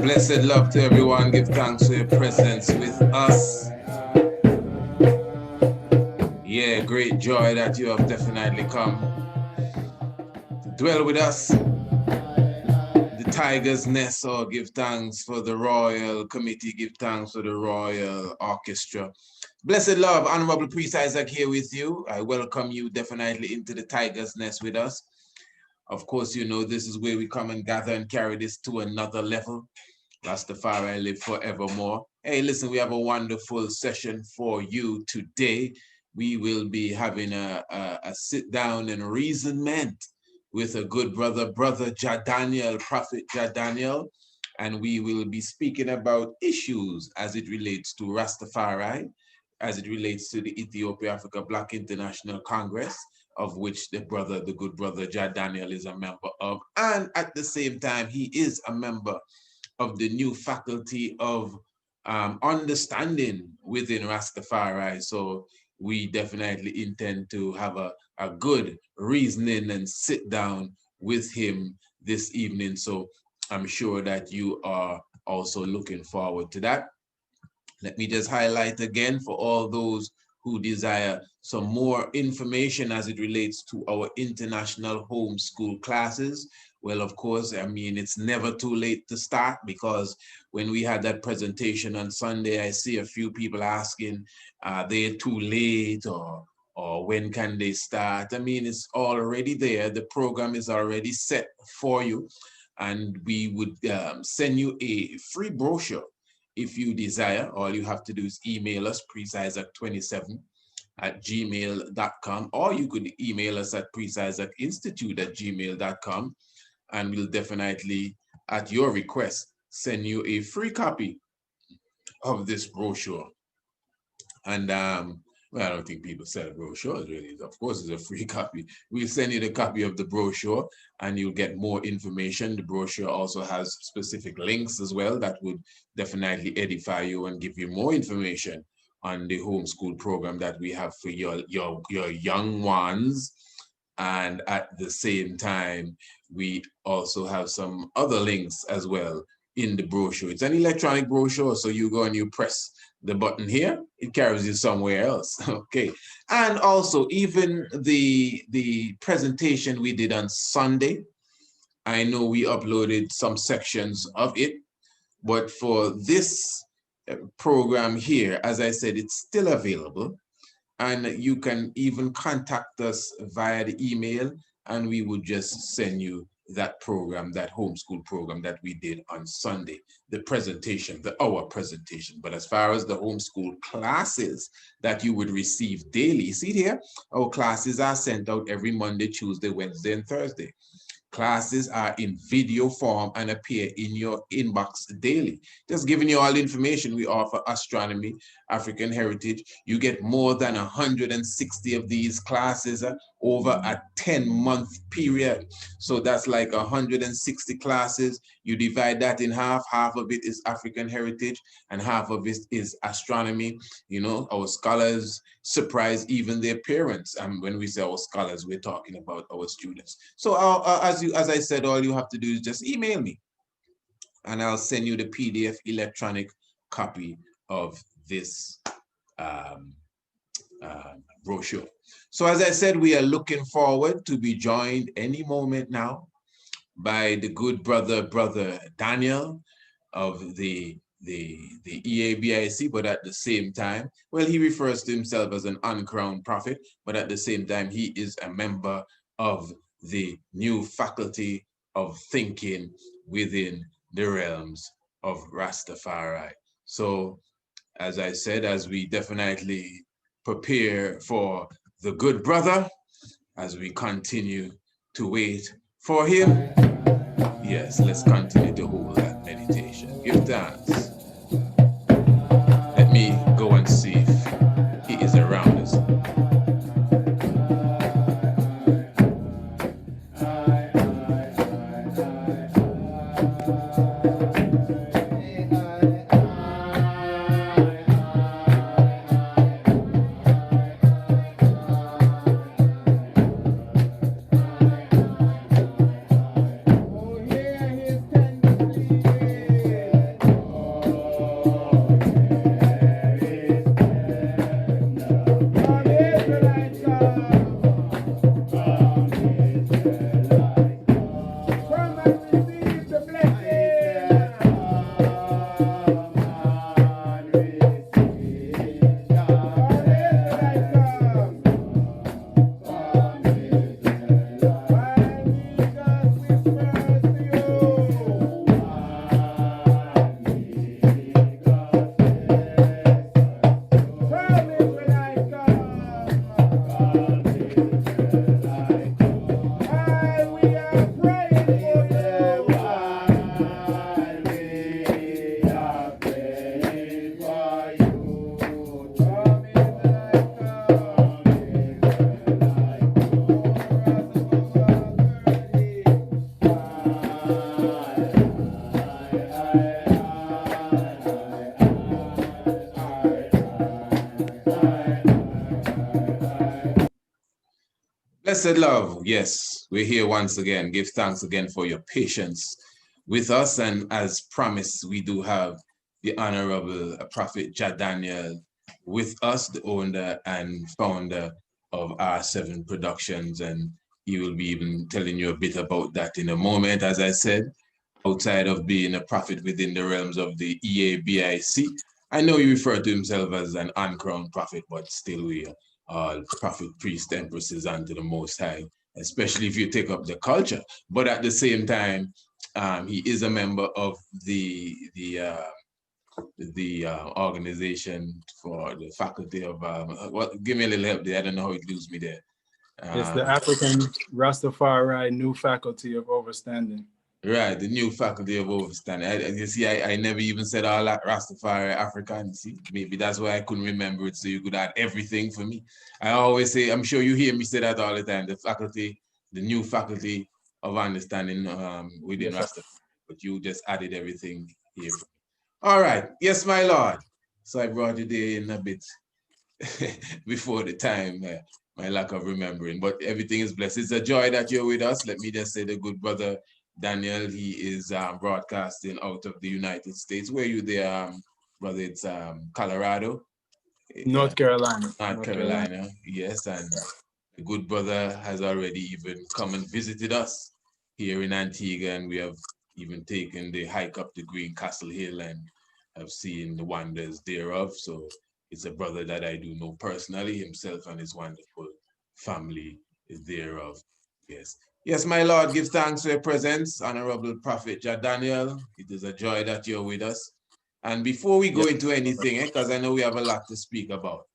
Blessed love to everyone. Give thanks for your presence with us. Yeah, great joy that you have definitely come to dwell with us. The Tiger's Nest, or give thanks for the Royal Committee, give thanks for the Royal Orchestra. Blessed love, Honorable Priest Isaac here with you. I welcome you definitely into the Tiger's Nest with us. Of course, you know, this is where we come and gather and carry this to another level. Rastafari live forevermore. Hey, listen, we have a wonderful session for you today. We will be having a sit down and reasonment with a good brother Jadaniel, Prophet Jadaniel, and we will be speaking about issues as it relates to Rastafari, as it relates to the Ethiopia Africa Black International Congress, of which the good brother Jadaniel is a member of, and at the same time, he is a member of the new faculty of understanding within Rastafari. So we definitely intend to have a good reasoning and sit down with him this evening. So I'm sure that you are also looking forward to that. Let me just highlight again for all those who desire some more information as it relates to our international homeschool classes. Well, of course, I mean, it's never too late to start, because when we had that presentation on Sunday, I see a few people asking, are they too late, or when can they start? I mean, it's already there. The program is already set for you, and we would send you a free brochure if you desire. All you have to do is email us, priestisaac27@gmail.com, or you could email us at priestisaacinstitute@gmail.com, and we'll definitely, at your request, send you a free copy of this brochure. And well, I don't think people sell brochures really. Of course, it's a free copy. We'll send you the copy of the brochure and you'll get more information. The brochure also has specific links as well that would definitely edify you and give you more information on the homeschool program that we have for your young ones. And at the same time, we also have some other links as well in the brochure. It's an electronic brochure, so you go and you press the button here, it carries you somewhere else. Okay. And also, even the presentation we did on Sunday, I know we uploaded some sections of it, but for this program here, as I said, it's still available. And you can even contact us via the email, and we would just send you that program, that homeschool program that we did on Sunday, the presentation, our presentation. But as far as the homeschool classes that you would receive daily, see here, our classes are sent out every Monday, Tuesday, Wednesday, and Thursday. Classes are in video form and appear in your inbox daily. Just giving you all the information. We offer astronomy, African heritage. You get more than 160 of these classes over a 10-month period. So that's like 160 classes. You divide that in half. Half of it is African heritage and half of it is astronomy. You know, our scholars surprise even their parents. And when we say our scholars, we're talking about our students. So as I said, all you have to do is just email me and I'll send you the PDF electronic copy of this brochure. So as I said, we are looking forward to be joined any moment now by the good brother Daniel of the EABIC, but at the same time, well, he refers to himself as an uncrowned prophet, but at the same time, he is a member of the new faculty of thinking within the realms of Rastafari. So, as I said, as we definitely prepare for the good brother, as we continue to wait for him, yes, let's continue to hold that meditation. Give thanks. Let me go and see if he is around us. Blessed love, yes, we're here once again. Give thanks again for your patience with us. And as promised, we do have the Honorable Prophet Jadaniel with us, the owner and founder of R7 Productions. And he will be even telling you a bit about that in a moment. As I said, outside of being a prophet within the realms of the EABIC, I know he referred to himself as an uncrowned prophet, but still we are all prophet, priest, empresses unto the Most High, especially if you take up the culture. But at the same time, he is a member of the organization for the faculty of what? Give me a little help there. I don't know how it lose me there. It's the African Rastafari New Faculty of Overstanding. Right, the new faculty of understanding. You see, I never even said all that Rastafari African. See, maybe that's why I couldn't remember it. So you could add everything for me. I always say, I'm sure you hear me say that all the time. The faculty, the new faculty of understanding within Yes, Rastafari. But you just added everything here. All right, yes, my lord. So I brought you there in a bit before the time. My lack of remembering, but everything is blessed. It's a joy that you're with us. Let me just say, the good brother Daniel, he is broadcasting out of the United States. Where you there, brother? It's Colorado, North Carolina. North North Carolina. Carolina. Yes, and the good brother has already even come and visited us here in Antigua, and we have even taken the hike up the Green Castle Hill and have seen the wonders thereof. So it's a brother that I do know personally, himself and his wonderful family is thereof. Yes. Yes, my Lord, give thanks for your presence, Honorable Prophet Jadaniel. It is a joy that you're with us. And before we go Yes. into anything, because I know we have a lot to speak about,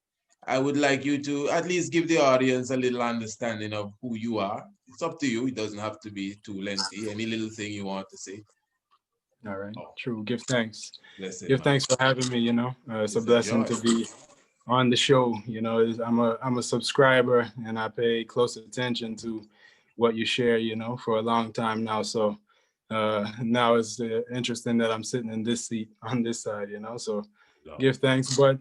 I would like you to at least give the audience a little understanding of who you are. It's up to you. It doesn't have to be too lengthy. Any little thing you want to say. All right. Oh, True. Give thanks. blessed Give man. thanks for having me. It's a It's a blessing joy. to be on the show. I'm a subscriber and I pay close attention to what you share, for a long time now. So now it's interesting that I'm sitting in this seat on this side, so Lord. give thanks. But,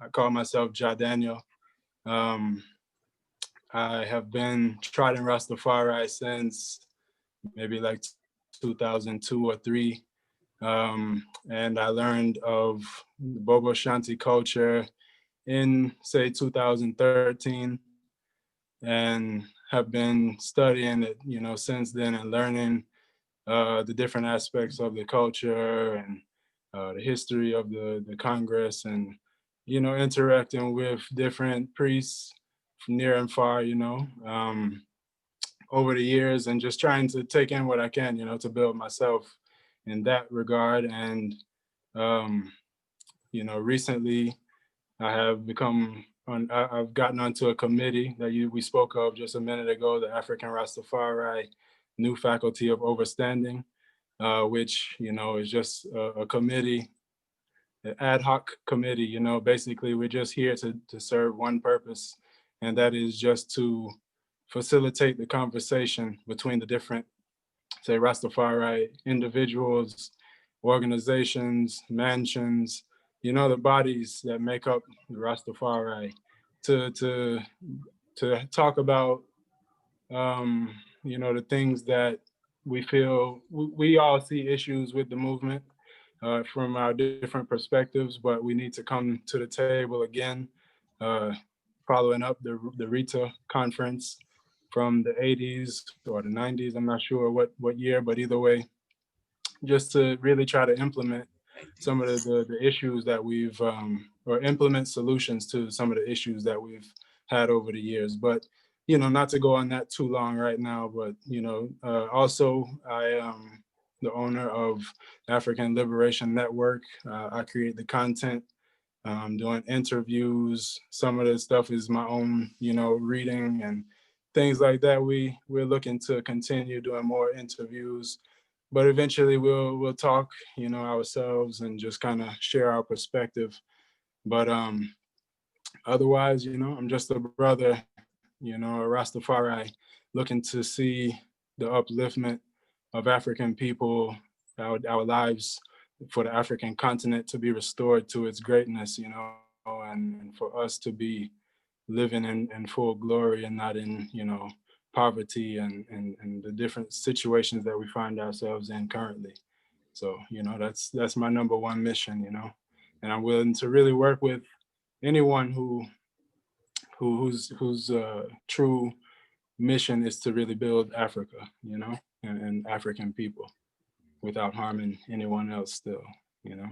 I call myself Ja Daniel. Um, I have been trotting Rastafari since maybe like 2002 or three. And I learned of the Bobo Shanti culture in, say, 2013, and have been studying it, since then, and learning the different aspects of the culture and the history of the Congress, and, interacting with different priests from near and far, over the years, and just trying to take in what I can, to build myself in that regard. And, recently I have I've gotten onto a committee that we spoke of just a minute ago, the African Rastafari New Faculty of Overstanding, which, is just a committee, an ad hoc committee. Basically we're just here to serve one purpose, and that is just to facilitate the conversation between the different, say, Rastafari individuals, organizations, mansions, the bodies that make up the Rastafari, to talk about, the things that we feel we all see issues with the movement from our different perspectives, but we need to come to the table again, uh, following up the Rita conference from the 80s or the 90s. I'm not sure what year, but either way, just to really try to implement some of the issues that we've, or implement solutions to some of the issues that we've had over the years. But, not to go on that too long right now, but, also I am the owner of African Liberation Network. I create the content, doing interviews. Some of the stuff is my own, reading and things like that. We're looking to continue doing more interviews, but eventually we'll talk, ourselves, and just kind of share our perspective. But otherwise, I'm just a brother, a Rastafari, looking to see the upliftment of African people, our lives, for the African continent to be restored to its greatness, and for us to be living in full glory and not in, you know, poverty and the different situations that we find ourselves in currently. So, you know, that's my number one mission, you know, and I'm willing to really work with anyone whose true mission is to really build Africa, you know, and African people without harming anyone else still, you know.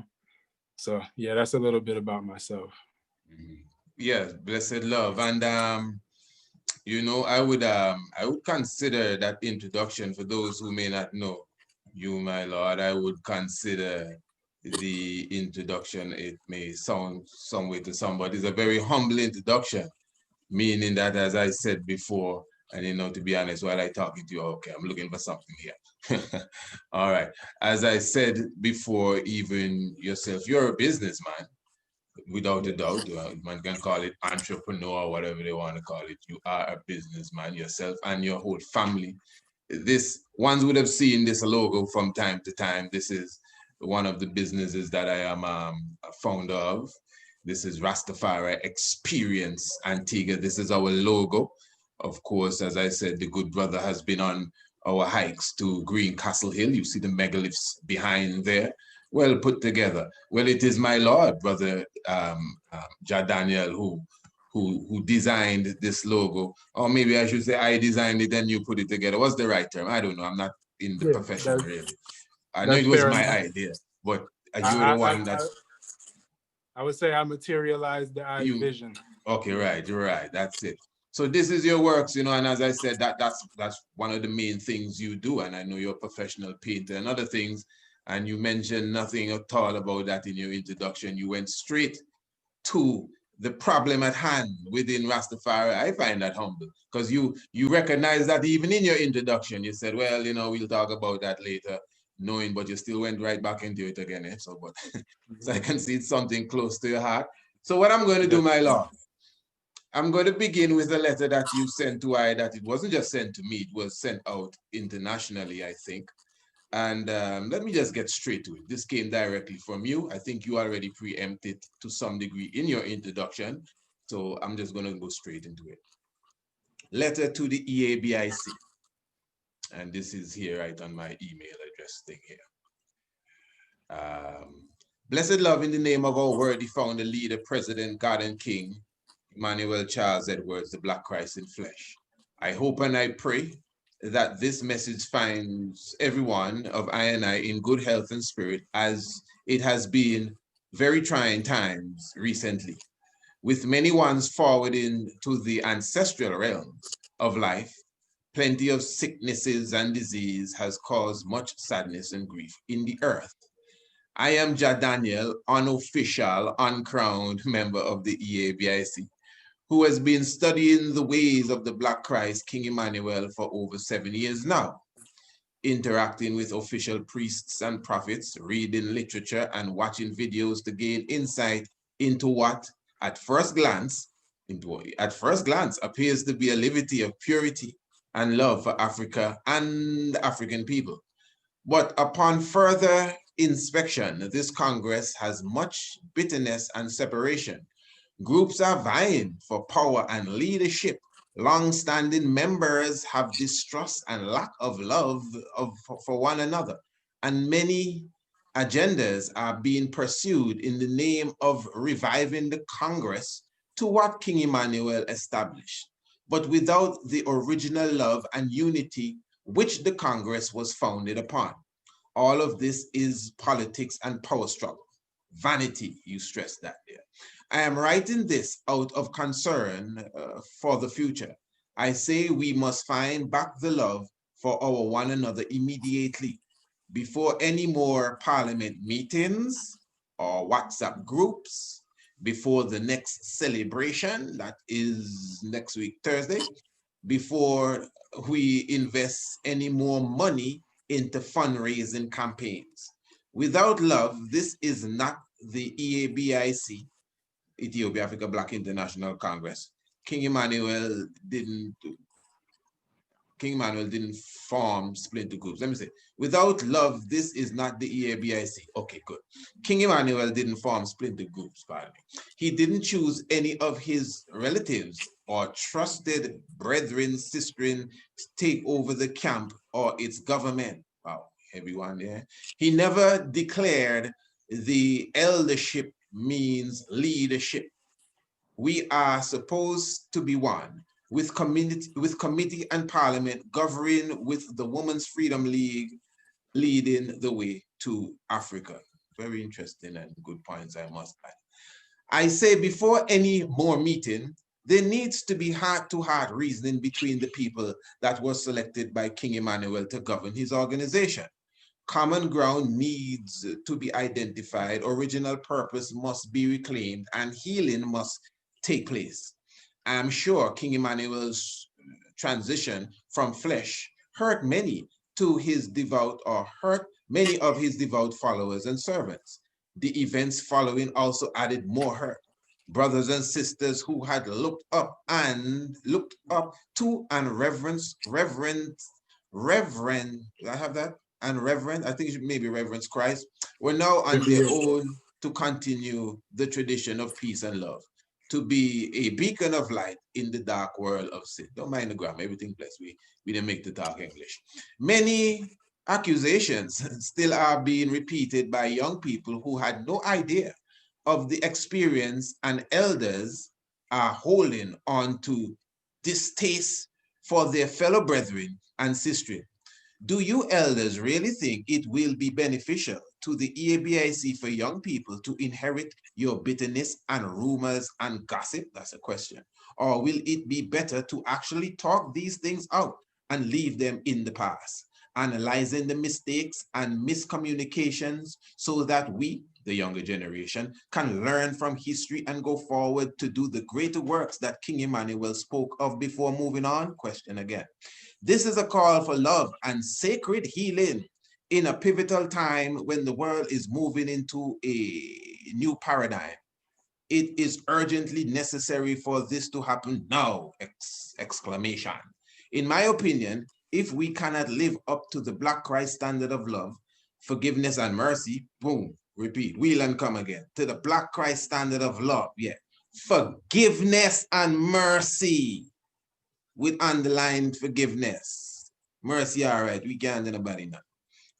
So yeah, that's a little bit about myself. Yes, blessed love. And you know, I would consider that introduction for those who may not know you, my Lord. I would consider the introduction, it may sound some way to somebody, it's a very humble introduction, meaning that, as I said before, and you know, to be honest, while I talking to you, okay, I'm looking for something here. All right. As I said before, even yourself, you're a businessman, without a doubt. Man can call it entrepreneur, whatever they want to call it. You are a businessman yourself and your whole family. This, ones would have seen this logo from time to time. This is one of the businesses that I am a founder of. This is Rastafari Experience Antigua. This is our logo. Of course, as I said, the good brother has been on our hikes to Green Castle Hill. You see the megaliths behind there. Well put together. Well, it is my Lord, brother Ja Daniel, who designed this logo. Or maybe I should say I designed it and you put it together. What's the right term? I don't know. I'm not in the profession really. I know That's it was fair my enough. idea, but you're the I, I, one that I, I would say I materialized the I you vision. okay, right, you're right. That's it. So this is your works, you know, and as I said, that's one of the main things you do. And I know you're a professional painter and other things. And you mentioned nothing at all about that in your introduction. You went straight to the problem at hand within Rastafari. I find that humble because you recognize that even in your introduction, you said, well, you know, we'll talk about that later, knowing, but you still went right back into it again. Eh? So, but so I can see it's something close to your heart. So what I'm going to do, Yes. my Lord, I'm going to begin with a letter that you sent to I, that it wasn't just sent to me, it was sent out internationally, I think. And let me just get straight to it. This came directly from you. I think you already preempted to some degree in your introduction. So I'm just going to go straight into it. Letter to the EABIC. And this is here right on my email address thing here. Blessed love in the name of our worthy founder, leader, president, God and King, Emmanuel Charles Edwards, the Black Christ in flesh. I hope and I pray that this message finds everyone of I and I in good health and spirit, as it has been very trying times recently, with many ones forwarding to the ancestral realms of life. Plenty of sicknesses and disease has caused much sadness and grief in the earth. I am Ja Daniel, unofficial, uncrowned member of the EABIC, who has been studying the ways of the Black Christ, King Emmanuel, for over 7 years now, interacting with official priests and prophets, reading literature and watching videos to gain insight into what, at first glance, appears to be a liberty of purity and love for Africa and African people. But upon further inspection, this Congress has much bitterness and separation. Groups are vying for power and leadership. Long-standing members have distrust and lack of love for one another. And many agendas are being pursued in the name of reviving the Congress to what King Emmanuel established, but without the original love and unity which the Congress was founded upon. All of this is politics and power struggle. Vanity, you stress that there. I am writing this out of concern for the future. I say we must find back the love for our one another immediately, before any more parliament meetings or WhatsApp groups, before the next celebration, that is next week, Thursday, before we invest any more money into fundraising campaigns. Without love, this is not the EABIC, Ethiopia Africa Black International Congress. King Emmanuel didn't King Emmanuel didn't form splinter groups. Let me say, without love, this is not the EABIC. Okay, good. King Emmanuel didn't form splinter groups, pardon me. He didn't choose any of his relatives or trusted brethren, sisterin to take over the camp or its government. Wow, everyone there. He never declared the eldership means leadership. We are supposed to be one with committee and parliament governing with the Women's Freedom League leading the way to Africa. Very interesting and good points, I must add. I say before any more meeting, there needs to be heart-to-heart reasoning between the people that was selected by King Emmanuel to govern his organization. Common ground needs to be identified, original purpose must be reclaimed, and healing must take place. I'm sure King Emmanuel's transition from flesh hurt many to his devout or hurt many of his devout followers and servants. The events following also added more hurt. Brothers and sisters who had looked up to and reverend, I have that? And reverend, I think it should maybe reverence Christ, were now on their own to continue the tradition of peace and love, to be a beacon of light in the dark world of sin. Don't mind the grammar, everything blessed. We didn't make the talk English. Many accusations still are being repeated by young people who had no idea of the experience, and elders are holding on to distaste for their fellow brethren and sisters. Do you elders really think it will be beneficial to the EABIC for young people to inherit your bitterness and rumors and gossip? That's a question. Or will it be better to actually talk these things out and leave them in the past, analyzing the mistakes and miscommunications so that we, the younger generation, can learn from history and go forward to do the greater works that King Emmanuel spoke of before moving on? Question again. This is a call for love and sacred healing in a pivotal time when the world is moving into a new paradigm. It is urgently necessary for this to happen now! Exclamation. In my opinion, if we cannot live up to the Black Christ standard of love, forgiveness and mercy, boom, repeat, wheel and come again, to the Black Christ standard of love, yeah, forgiveness and mercy, with underlined forgiveness. Mercy, all right, we can't do nobody now.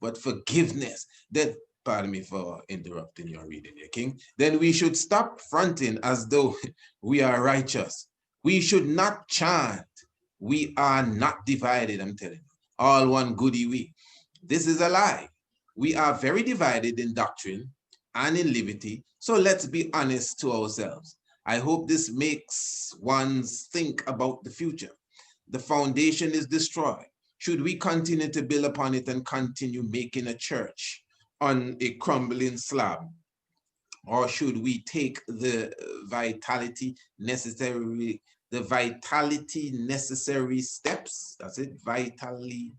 But forgiveness, that, pardon me for interrupting your reading here, King. Then we should stop fronting as though we are righteous. We should not chant, we are not divided, I'm telling you. All one goody we. This is a lie. We are very divided in doctrine and in liberty, so let's be honest to ourselves. I hope this makes one think about the future. The foundation is destroyed. Should we continue to build upon it and continue making a church on a crumbling slab? Or should we take the vitality necessary steps, that's it, pardon me,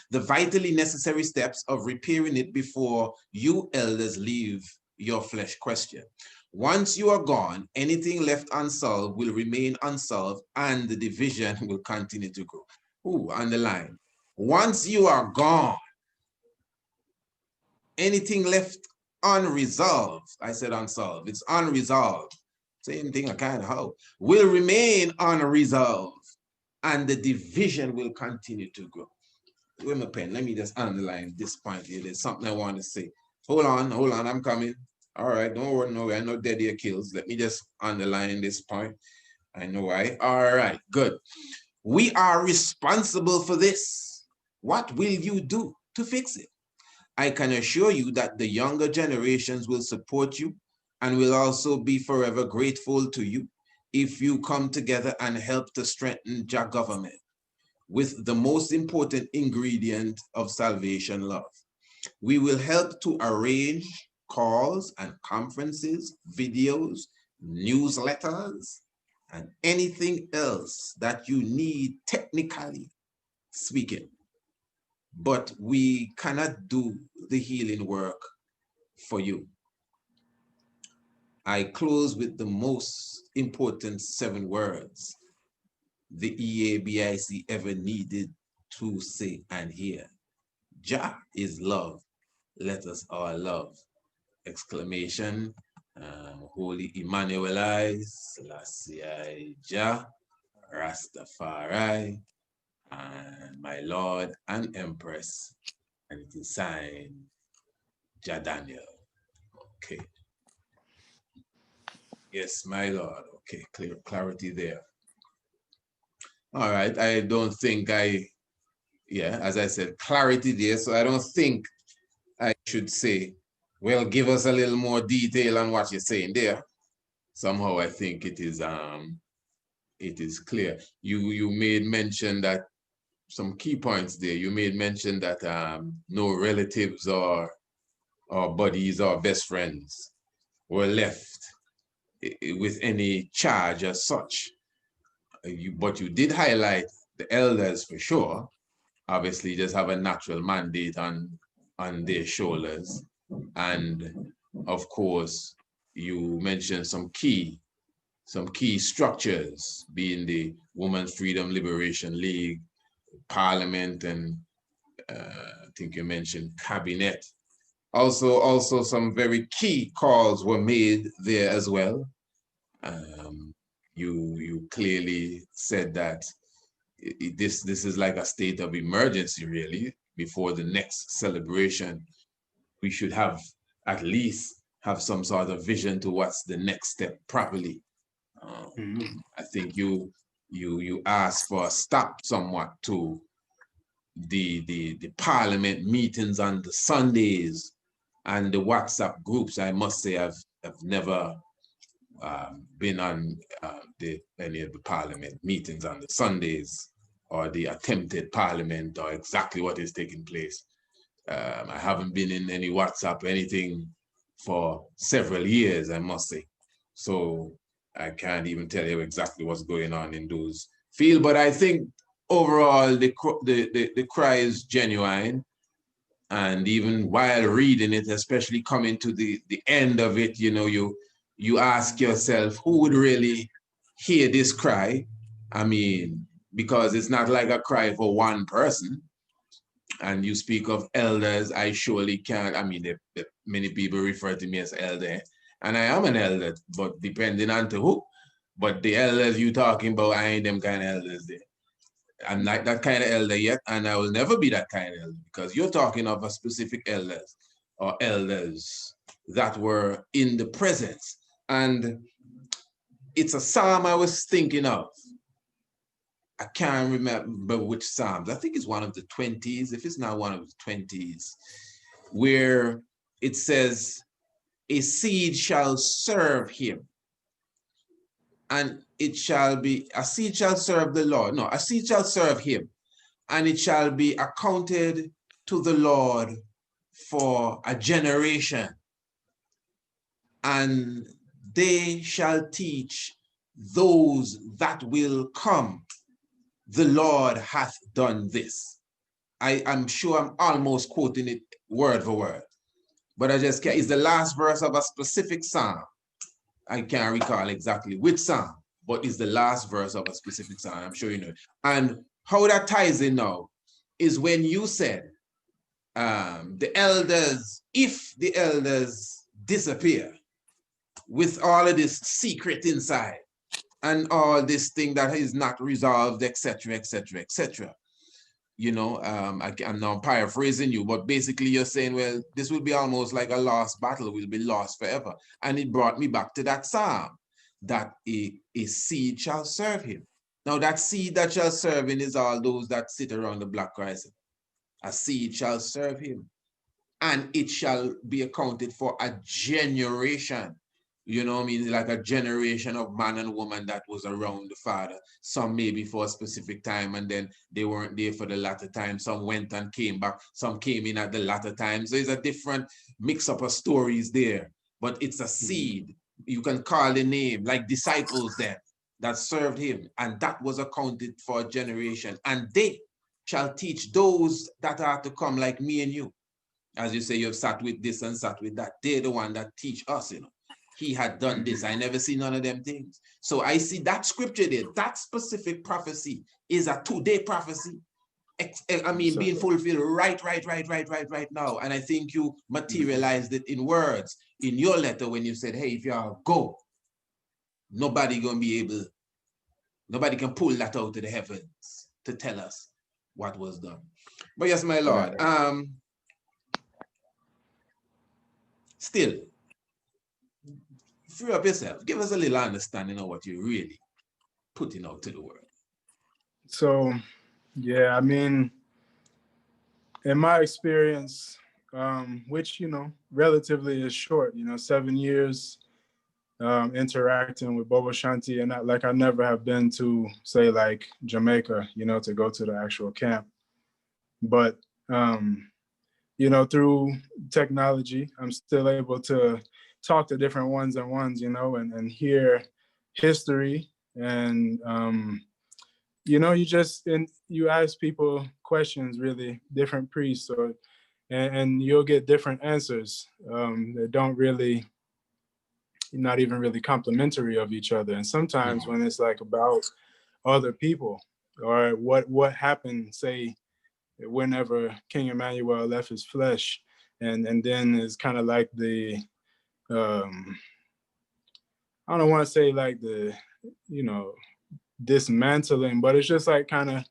the vitally necessary steps of repairing it before you elders leave your flesh? Question. Once you are gone, anything left unsolved will remain unsolved and the division will continue to grow. Ooh, underline. Once you are gone, anything left unresolved, I said unsolved, it's unresolved. Same thing I kind of hope. Will remain unresolved and the division will continue to grow. With my pen, let me just underline this point here. There's something I want to say. Hold on, I'm coming. All right, don't worry, no, I know dead air kills. Let me just underline this point. I know why. All right, good. We are responsible for this. What will you do to fix it? I can assure you that the younger generations will support you and will also be forever grateful to you if you come together and help to strengthen your government with the most important ingredient of salvation, love. We will help to arrange calls and conferences, videos, newsletters, and anything else that you need technically speaking. But we cannot do the healing work for you. I close with the most important 7 words. the EABIC ever needed to say and hear. Jah is love. Let us all love. Exclamation. Holy Emmanuel, Selassie Jah, Rastafari, and my Lord and Empress. And it is signed Jah Daniel. Okay. Yes, my Lord. Okay, clear clarity there. All right. I don't think as I said, clarity there. So I don't think I should say, well, give us a little more detail on what you're saying there. Somehow I think it is clear. You made mention that some key points there. You made mention that no relatives or buddies or best friends were left with any charge as such. But you did highlight the elders for sure. Obviously, just have a natural mandate on their shoulders, and of course, you mentioned some key structures, being the Women's Freedom Liberation League, Parliament, and I think you mentioned cabinet. Also, some very key calls were made there as well. You clearly said that this is like a state of emergency, really. Before the next celebration, we should have at least have some sort of vision to what's the next step properly. I think you asked for a stop somewhat to the parliament meetings on the Sundays and the WhatsApp groups. I must say I've never been on any of the parliament meetings on the Sundays or the attempted parliament or exactly what is taking place. I haven't been in any WhatsApp or anything for several years, I must say. So I can't even tell you exactly what's going on in those fields. But I think overall the cry is genuine. And even while reading it, especially coming to the end of it, you ask yourself, who would really hear this cry? I mean, because it's not like a cry for one person. And you speak of elders, I surely can't. I mean, many people refer to me as elder, and I am an elder, but depending on to who. But the elders you talking about, I ain't them kind of elders there. I'm not that kind of elder yet, and I will never be that kind of elder, because you're talking of a specific elders or elders that were in the presence. And it's a psalm I was thinking of. I can't remember which Psalms. I think it's one of the 20s, if it's not one of the 20s, where it says, a seed shall serve him. And it shall be, a seed shall serve the Lord. No, a seed shall serve him. And it shall be accounted to the Lord for a generation. And they shall teach those that will come, the Lord hath done this. I'm sure I'm almost quoting it word for word, but I just can't. It's the last verse of a specific psalm. I can't recall exactly which psalm, but it's the last verse of a specific psalm. I'm sure you know. And how that ties in now is when you said the elders, if the elders disappear with all of this secret inside, and all this thing that is not resolved, etc., etc., etc. I'm now paraphrasing you, but basically you're saying, well, this will be almost like a lost battle, will be lost forever. And it brought me back to that psalm, that a seed shall serve him. Now that seed that shall serve him is all those that sit around the black Christ. A seed shall serve him, and it shall be accounted for a generation. You know what I mean? Like a generation of man and woman that was around the Father. Some maybe for a specific time, and then they weren't there for the latter time. Some went and came back. Some came in at the latter time. So it's a different mix-up of stories there. But it's a seed. You can call the name, like disciples there, that served him. And that was accounted for a generation. And they shall teach those that are to come, like me and you. As you say, you've sat with this and sat with that. They're the one that teach us, he had done this. I never see none of them things. So I see that scripture there, that specific prophecy is a today prophecy. I mean, being fulfilled right now. And I think you materialized it in words in your letter when you said, hey, if y'all go, nobody can pull that out of the heavens to tell us what was done. But yes, my Lord, still, free up yourself. Give us a little understanding of what you're really putting out to the world. So, yeah, I mean, in my experience, which, relatively is short, 7 years interacting with Bobo Shanti, and I never have been to, say, like Jamaica, to go to the actual camp. But, through technology, I'm still able to talk to different ones, and hear history. And, you ask people questions, really, different priests, and you'll get different answers that don't really, not even really complimentary of each other. And sometimes when it's like about other people or what happened, say, whenever King Emmanuel left his flesh, and then it's kind of like the I don't want to say like the dismantling, but it's just like kind of,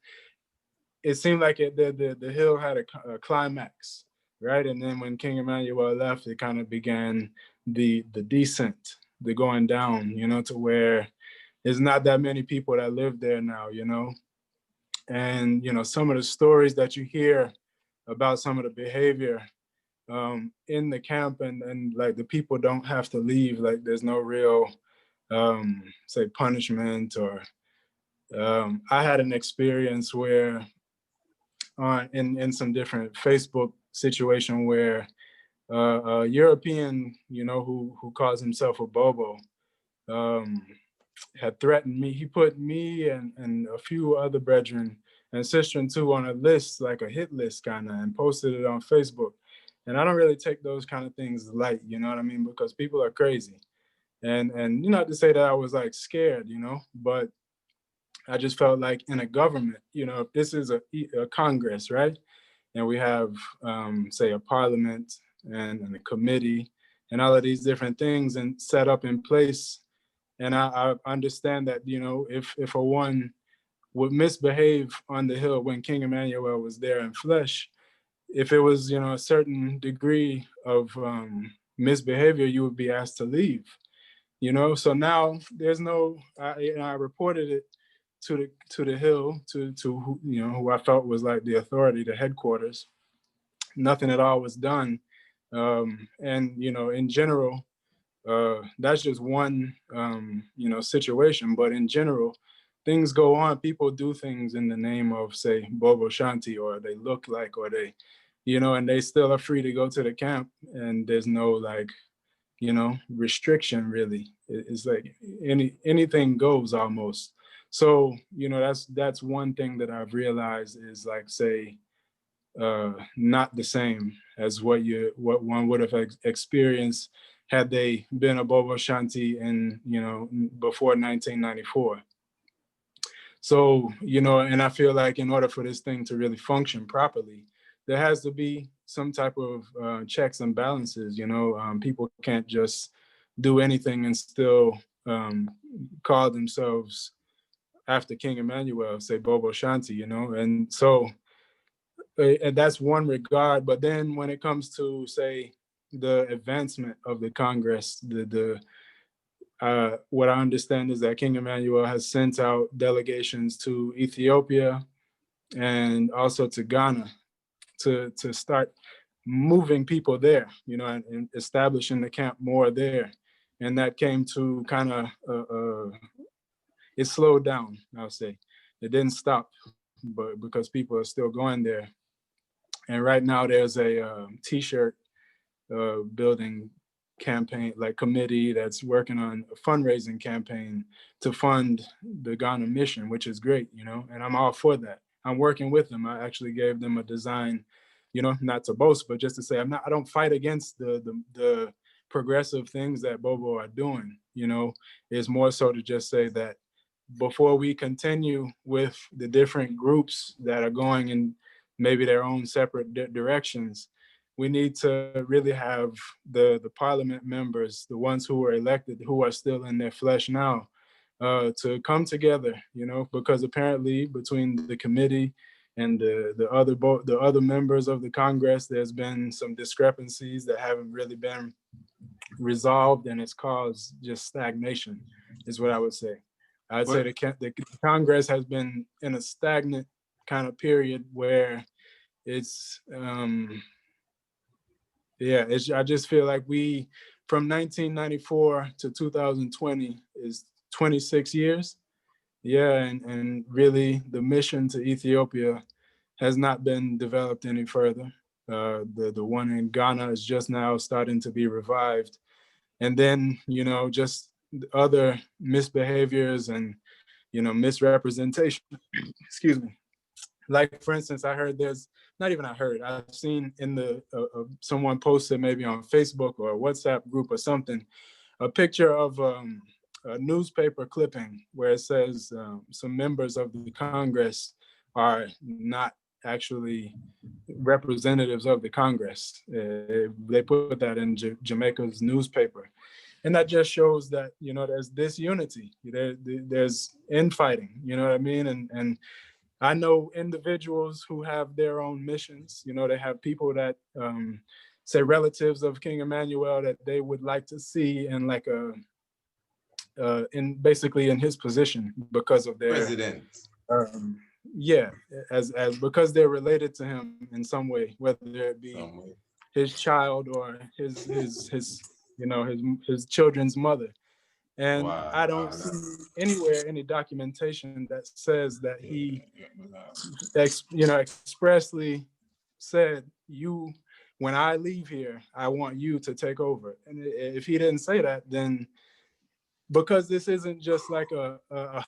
it seemed like the hill had a climax, right? And then when King Emmanuel left, it kind of began the descent, the going down, to where there's not that many people that live there now, and some of the stories that you hear about some of the behavior in the camp, and like the people don't have to leave, like there's no real say punishment, or I had an experience where in some different Facebook situation where a European, who calls himself a Bobo, had threatened me. He put me and a few other brethren and sister too on a list, like a hit list kind of, and posted it on Facebook. And I don't really take those kind of things light, you know what I mean? Because people are crazy. And not to say that I was like scared, but I just felt like in a government, if this is a Congress, right? And we have, say, a parliament and a committee and all of these different things and set up in place. And I understand that, if a one would misbehave on the hill when King Emmanuel was there in flesh, if it was, a certain degree of misbehavior, you would be asked to leave, So now there's no, I reported it to the hill, to who, who I felt was like the authority, the headquarters. Nothing at all was done. And, in general, that's just one, situation. But in general, things go on. People do things in the name of, say, Bobo Shanti, or they look like, or they, and they still are free to go to the camp. And there's no like, restriction really. It's like anything goes almost. So, that's one thing that I've realized is like, say, not the same as what one would have experienced had they been a Bobo Shanti in, before 1994. So, and I feel like in order for this thing to really function properly, there has to be some type of checks and balances. People can't just do anything and still call themselves after King Emmanuel, say Bobo Shanti, and so and that's one regard. But then when it comes to, say, the advancement of the Congress, what I understand is that King Emmanuel has sent out delegations to Ethiopia and also to Ghana to start moving people there, and establishing the camp more there. And that came to kind of, it slowed down, I'll say. It didn't stop, but because people are still going there. And right now there's a T-shirt building campaign, like committee, that's working on a fundraising campaign to fund the Ghana mission, which is great, and I'm all for that. I'm working with them. I actually gave them a design, not to boast, but just to say I don't fight against the progressive things that Bobo are doing. It's more so to just say that before we continue with the different groups that are going in maybe their own separate directions, we need to really have the parliament members, the ones who were elected, who are still in their flesh now, to come together, because apparently between the committee and the other members of the Congress, there's been some discrepancies that haven't really been resolved, and it's caused just stagnation, is what I would say. I'd say the Congress has been in a stagnant kind of period where it's, I just feel like we, from 1994 to 2020 is 26 years. Yeah, and really the mission to Ethiopia has not been developed any further. The one in Ghana is just now starting to be revived. And then, just other misbehaviors and, misrepresentation, excuse me. Like, for instance, I heard I've seen in someone posted maybe on Facebook or a WhatsApp group or something, a picture of a newspaper clipping where it says some members of the Congress are not actually representatives of the Congress. They put that in Jamaica's newspaper. And that just shows that, there's disunity, there's infighting, you know what I mean? And I know individuals who have their own missions. They have people that say relatives of King Emmanuel that they would like to see in like basically in his position because of their president. As because they're related to him in some way, whether it be his child or his children's mother. And I don't see anywhere any documentation that says that he, expressly said, when I leave here, I want you to take over. And if he didn't say that, then because this isn't just like a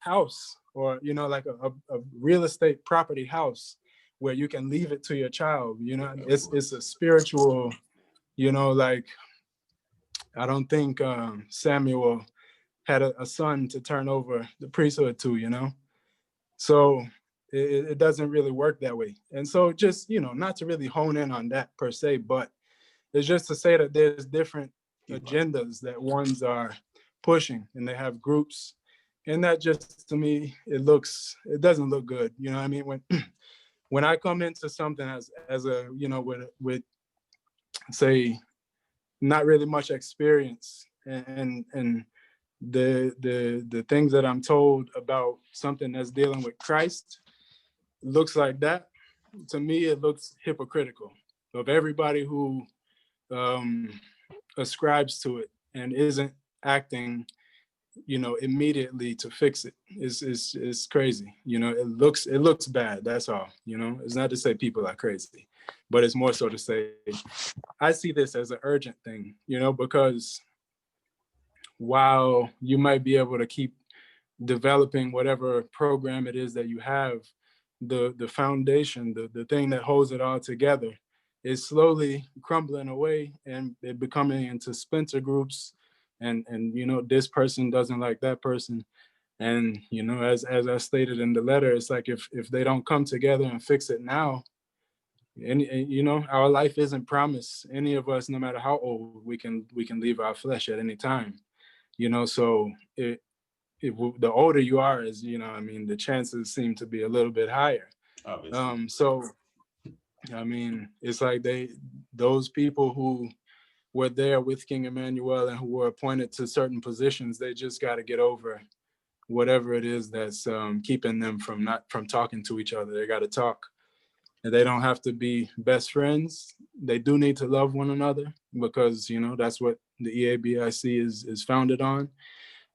house or, like a real estate property house where you can leave it to your child, it's a spiritual, like, I don't think Samuel had a son to turn over the priesthood to, so it doesn't really work that way. And so just, not to really hone in on that per se, but it's just to say that there's different agendas that ones are pushing, and they have groups, and that just, to me, it doesn't look good. You know what I mean? When I come into something as a, with say, not really much experience, and the things that I'm told about something that's dealing with Christ looks like that, to me, it looks hypocritical of everybody who ascribes to it and isn't acting, immediately to fix it. It's crazy. It looks bad. That's all. It's not to say people are crazy, but it's more so to say I see this as an urgent thing, because while you might be able to keep developing whatever program it is that you have, the foundation, the thing that holds it all together is slowly crumbling away, and it becoming into splinter groups, and this person doesn't like that person. And as I stated in the letter, it's like if they don't come together and fix it now, and our life isn't promised. Any of us, no matter how old, we can leave our flesh at any time. So the older you are, as the chances seem to be a little bit higher. So it's like those people who were there with King Emmanuel and who were appointed to certain positions, they just got to get over whatever it is that's keeping them from talking to each other. They got to talk, and they don't have to be best friends. They do need to love one another, because that's what the EABIC is founded on.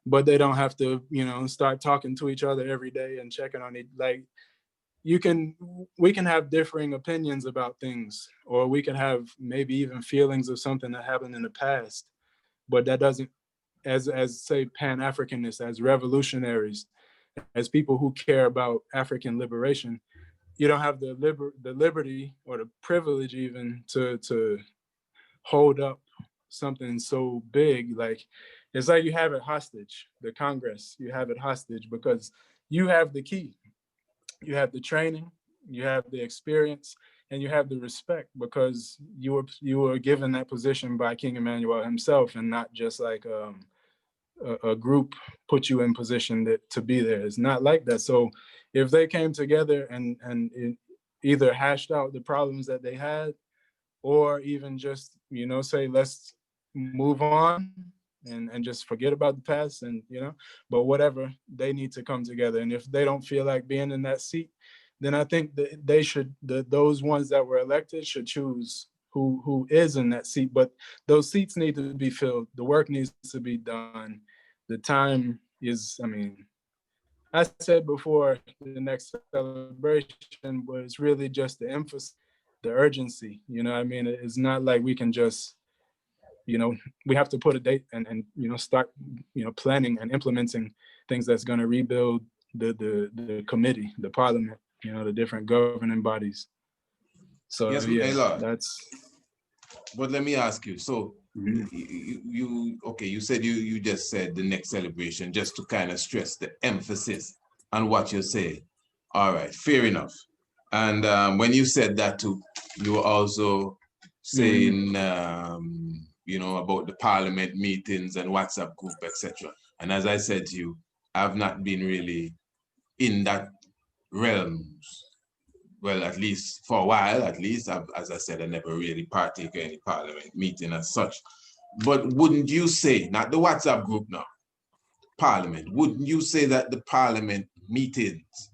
But they don't have to start talking to each other every day and checking on it. Like, we can have differing opinions about things, or we can have maybe even feelings of something that happened in the past, but that doesn't, as say Pan-Africanists, as revolutionaries, as people who care about African liberation, you don't have the liberty or the privilege even to hold up something so big, like it's like you have it hostage, the Congress, you have it hostage because you have the key, you have the training, you have the experience, and you have the respect because you were given that position by King Emmanuel himself, and not just like a group put you in position to be there. It's not like that. So if they came together and either hashed out the problems that they had, or even just, say, let's move on and just forget about the past, and but whatever, they need to come together. And if they don't feel like being in that seat, then I think that they should, those ones that were elected should choose who is in that seat. But those seats need to be filled, the work needs to be done, the time is, I mean, I said before, the next celebration was really just the emphasis, the urgency. I mean, it's not like we can just, we have to put a date and start, planning and implementing things that's going to rebuild the committee, the parliament, the different governing bodies. So Yes, yeah, my lord. that's. But let me ask you. So Mhm. you okay? You said you just said the next celebration just to kind of stress the emphasis on what you say. All right, fair enough. And when you said that too, you were also Mhm. saying about the parliament meetings and WhatsApp group, etc. And as I said to you, I've not been really in that realms. Well, at least for a while, at least, as I said, I never really partake in any parliament meeting as such. But wouldn't you say, not the WhatsApp group now, parliament, wouldn't you say that the parliament meetings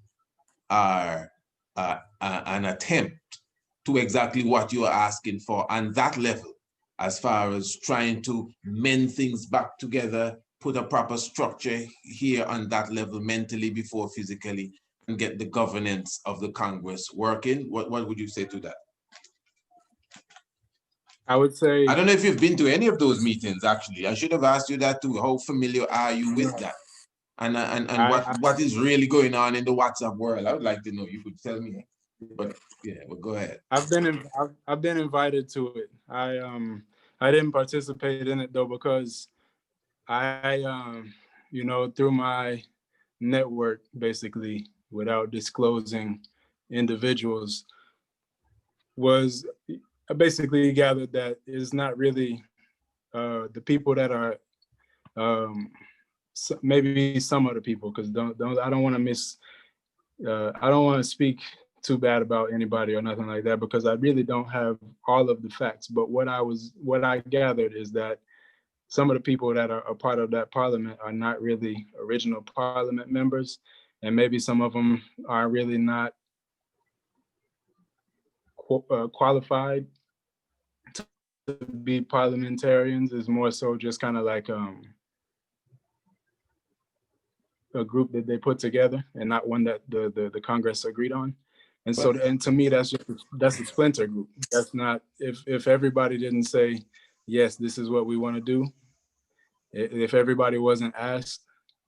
are an attempt to exactly what you are asking for on that level, as far as trying to mend things back together, put a proper structure here on that level mentally before physically, and get the governance of the Congress working? What would you say to that? I would I say, don't know if you've been to any of those meetings, actually. I should have asked you that too. How familiar are you with that? And I what is really going on in the WhatsApp world? I would like to know. You could tell me. But yeah, well, go ahead. I've been invited to it. I didn't participate in it though because I through my network, basically without disclosing individuals, was I basically gathered that it's not really the people that are maybe some of the people, because don't I don't want to I don't want to speak too bad about anybody or nothing like that, because I really don't have all of the facts. But what I gathered is that some of the people that are a part of that parliament are not really original parliament members, and maybe some of them are really not qualified to be parliamentarians. Is more so just kind of like a group that they put together, and not one that the Congress agreed on. And so, But and to me, that's a splinter group. That's not, if everybody didn't say yes, this is what we want to do. If everybody wasn't asked,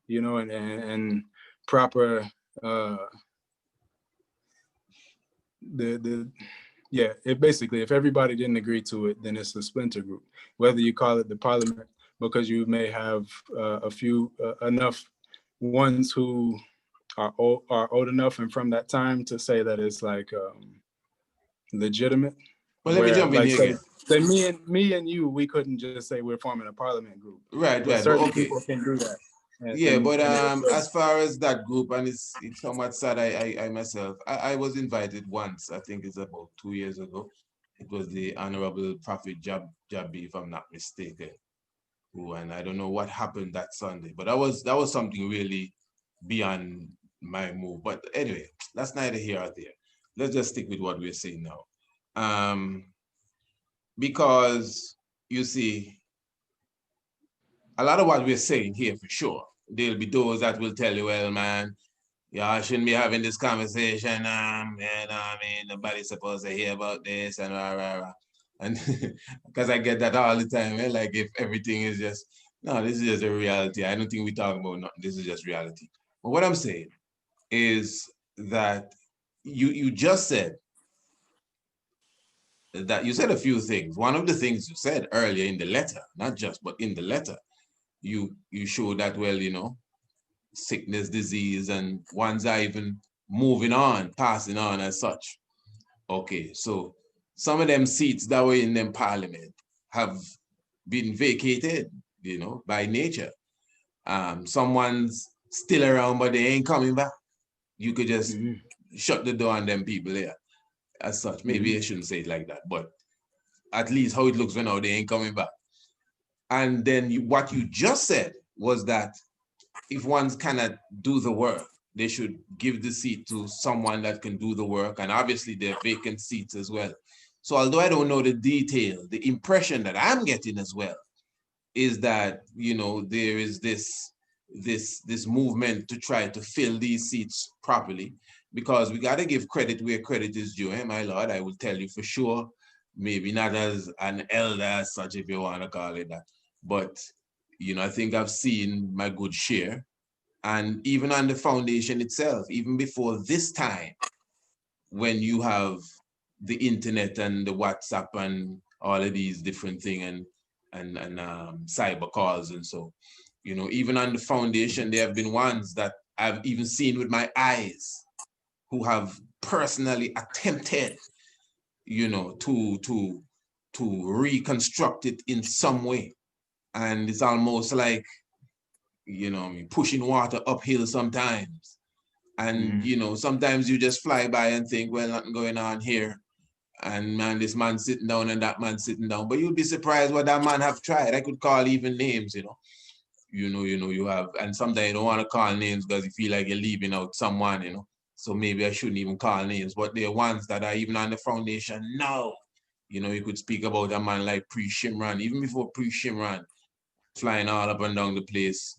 and proper uh, the yeah, it basically, if everybody didn't agree to it, then it's a splinter group. Whether you call it the parliament, because you may have a few enough ones who are old enough and from that time to say that it's like legitimate. let me Where, jump in like, here again. say me and you, we couldn't just say we're forming a parliament group, Right, but right. But certain okay. people can do that. Yeah, but And as far as that group, and it's somewhat sad. I myself, I was invited once. I think it's about 2 years ago. It was the Honorable Prophet Jabi, if I'm not mistaken. Who, and I don't know what happened that Sunday, but that was something really beyond my move. But anyway, that's neither here or there. Let's just stick with what we're saying now. Because you see, a lot of what we're saying here for sure, there'll be those that will tell you, well, man, y'all shouldn't be having this conversation. I mean, nobody's supposed to hear about this and rah, rah, rah. And because I get that all the time, like if everything is just, no, this is just a reality. I don't think we're talking about nothing. This is just reality. But what I'm saying is that you just said that you said a few things. One of the things you said earlier in the letter, not just, but in the letter, you showed that, well, you know, sickness, disease, and ones are even moving on, passing on as such. Okay, so some of them seats that were in them parliament have been vacated, you know, by nature. Someone's still around, but they ain't coming back. You could just shut the door on them people there as such. Maybe I shouldn't say it like that, but at least how it looks for now, they ain't coming back. And then what you just said was that if one's cannot do the work, they should give the seat to someone that can do the work. And obviously there are vacant seats as well. So although I don't know the detail, the impression that I'm getting as well is that, you know, there is this movement to try to fill these seats properly, because we got to give credit where credit is due. My Lord, I will tell you for sure, maybe not as an elder as such, if you want to call it that, but, you know, I think I've seen my good share. And even on the foundation itself, even before this time, when you have the internet and the WhatsApp and all of these different things and cyber calls and so, you know, even on the foundation, there have been ones that I've even seen with my eyes who have personally attempted, you know, to reconstruct it in some way. And it's almost like, you know, I mean, pushing water uphill sometimes. And, you know, sometimes you just fly by and think, well, nothing going on here. And man, this man sitting down and that man sitting down. But you'll be surprised what that man have tried. I could call even names, you know. You have, and sometimes you don't want to call names because you feel like you're leaving out someone, you know. So maybe I shouldn't even call names, but there are ones that are even on the foundation now. You know, you could speak about a man like Priest Shimran, even before Priest Shimran, flying all up and down the place,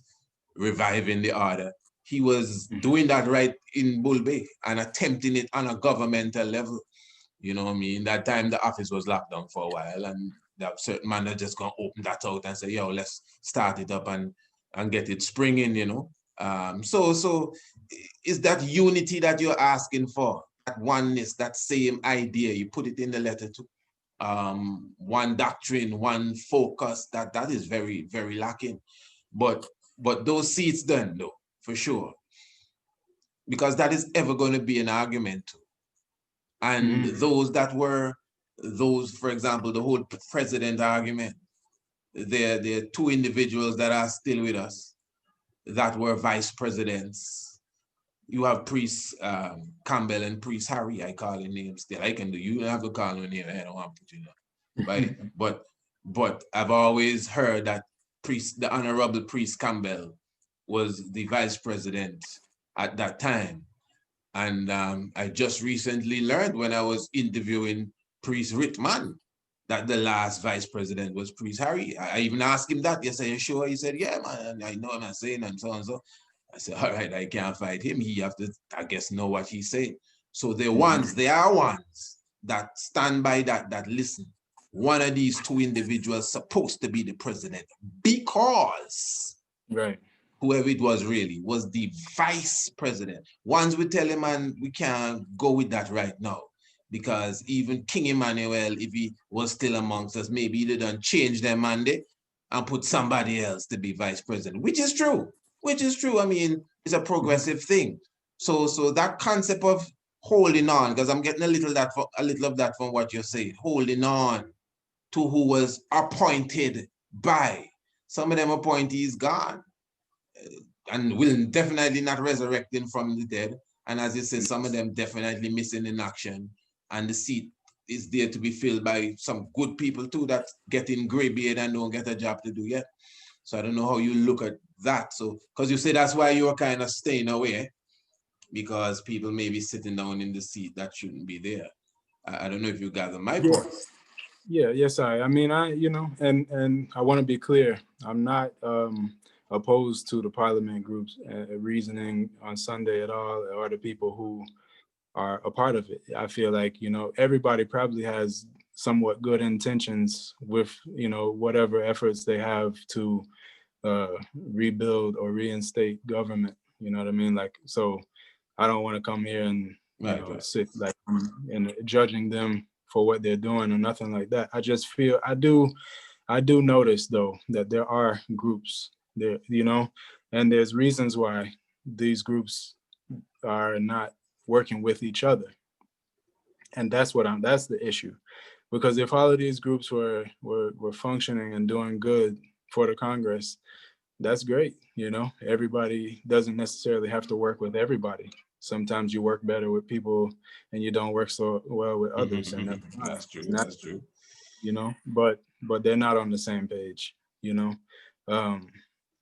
reviving the order. He was doing that right in Bull Bay and attempting it on a governmental level. You know what I mean? That time the office was locked down for a while, and that certain man that just gonna open that out and say, yo, let's start it up and get it springing, you know. So is that unity that you're asking for, that oneness, that same idea, you put it in the letter too. One doctrine, one focus, that is very, very lacking. But those seats done though, for sure. Because that is ever going to be an argument too. And those that were, for example, the whole president argument, there are two individuals that are still with us that were vice presidents. You have Priest Campbell and Priest Harry. I call him names still. I can do. You don't have to call him name. I don't want to put you know. Right? but I've always heard that the Honorable Priest Campbell was the vice president at that time. And I just recently learned when I was interviewing Priest Rittman that the last vice president was Priest Harry. I even asked him that. Yes, are you sure? He said, yeah, man, I know what I'm saying, and so and so. I said, all right, I can't fight him. He have to, I guess, know what he's saying. So there are ones that stand by that listen. One of these two individuals supposed to be the president because whoever it was really was the vice president. Once we tell him, man, we can't go with that right now, because even King Emmanuel, if he was still amongst us, maybe they done change their mandate and put somebody else to be vice president, which is true. I mean, it's a progressive thing. So that concept of holding on, because I'm getting a little of that from what you're saying, holding on to who was appointed by. Some of them appointees gone and will definitely not resurrecting from the dead. And as you said, some of them definitely missing in action. And the seat is there to be filled by some good people too that get in gray beard and don't get a job to do yet. So I don't know how you look at that. So, because you say that's why you're kind of staying away, because people may be sitting down in the seat that shouldn't be there. I don't know if you gather my point. Yeah, yes, I mean, you know, and I want to be clear. I'm not opposed to the parliament groups reasoning on Sunday at all, or the people who are a part of it. I feel like, you know, everybody probably has somewhat good intentions with, you know, whatever efforts they have to rebuild or reinstate government. You know what I mean? Like, so I don't want to come here and sit like and judging them for what they're doing or nothing like that. I just feel I do notice though that there are groups there, and there's reasons why these groups are not working with each other. And that's the issue. Because if all of these groups were functioning and doing good for the Congress, that's great. Everybody doesn't necessarily have to work with everybody. Sometimes you work better with people and you don't work so well with others, and that's fine. That's true. Not, That's true. but they're not on the same page, um,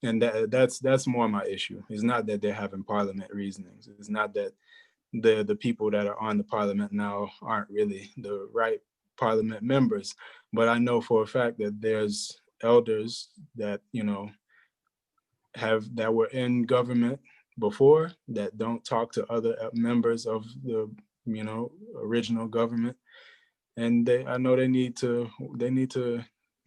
and that's more my issue. It's not that they're having parliament reasonings. It's not that the people that are on the parliament now aren't really the right parliament members, but I know for a fact that there's elders that that were in government before that don't talk to other members of the original government, and I know they need to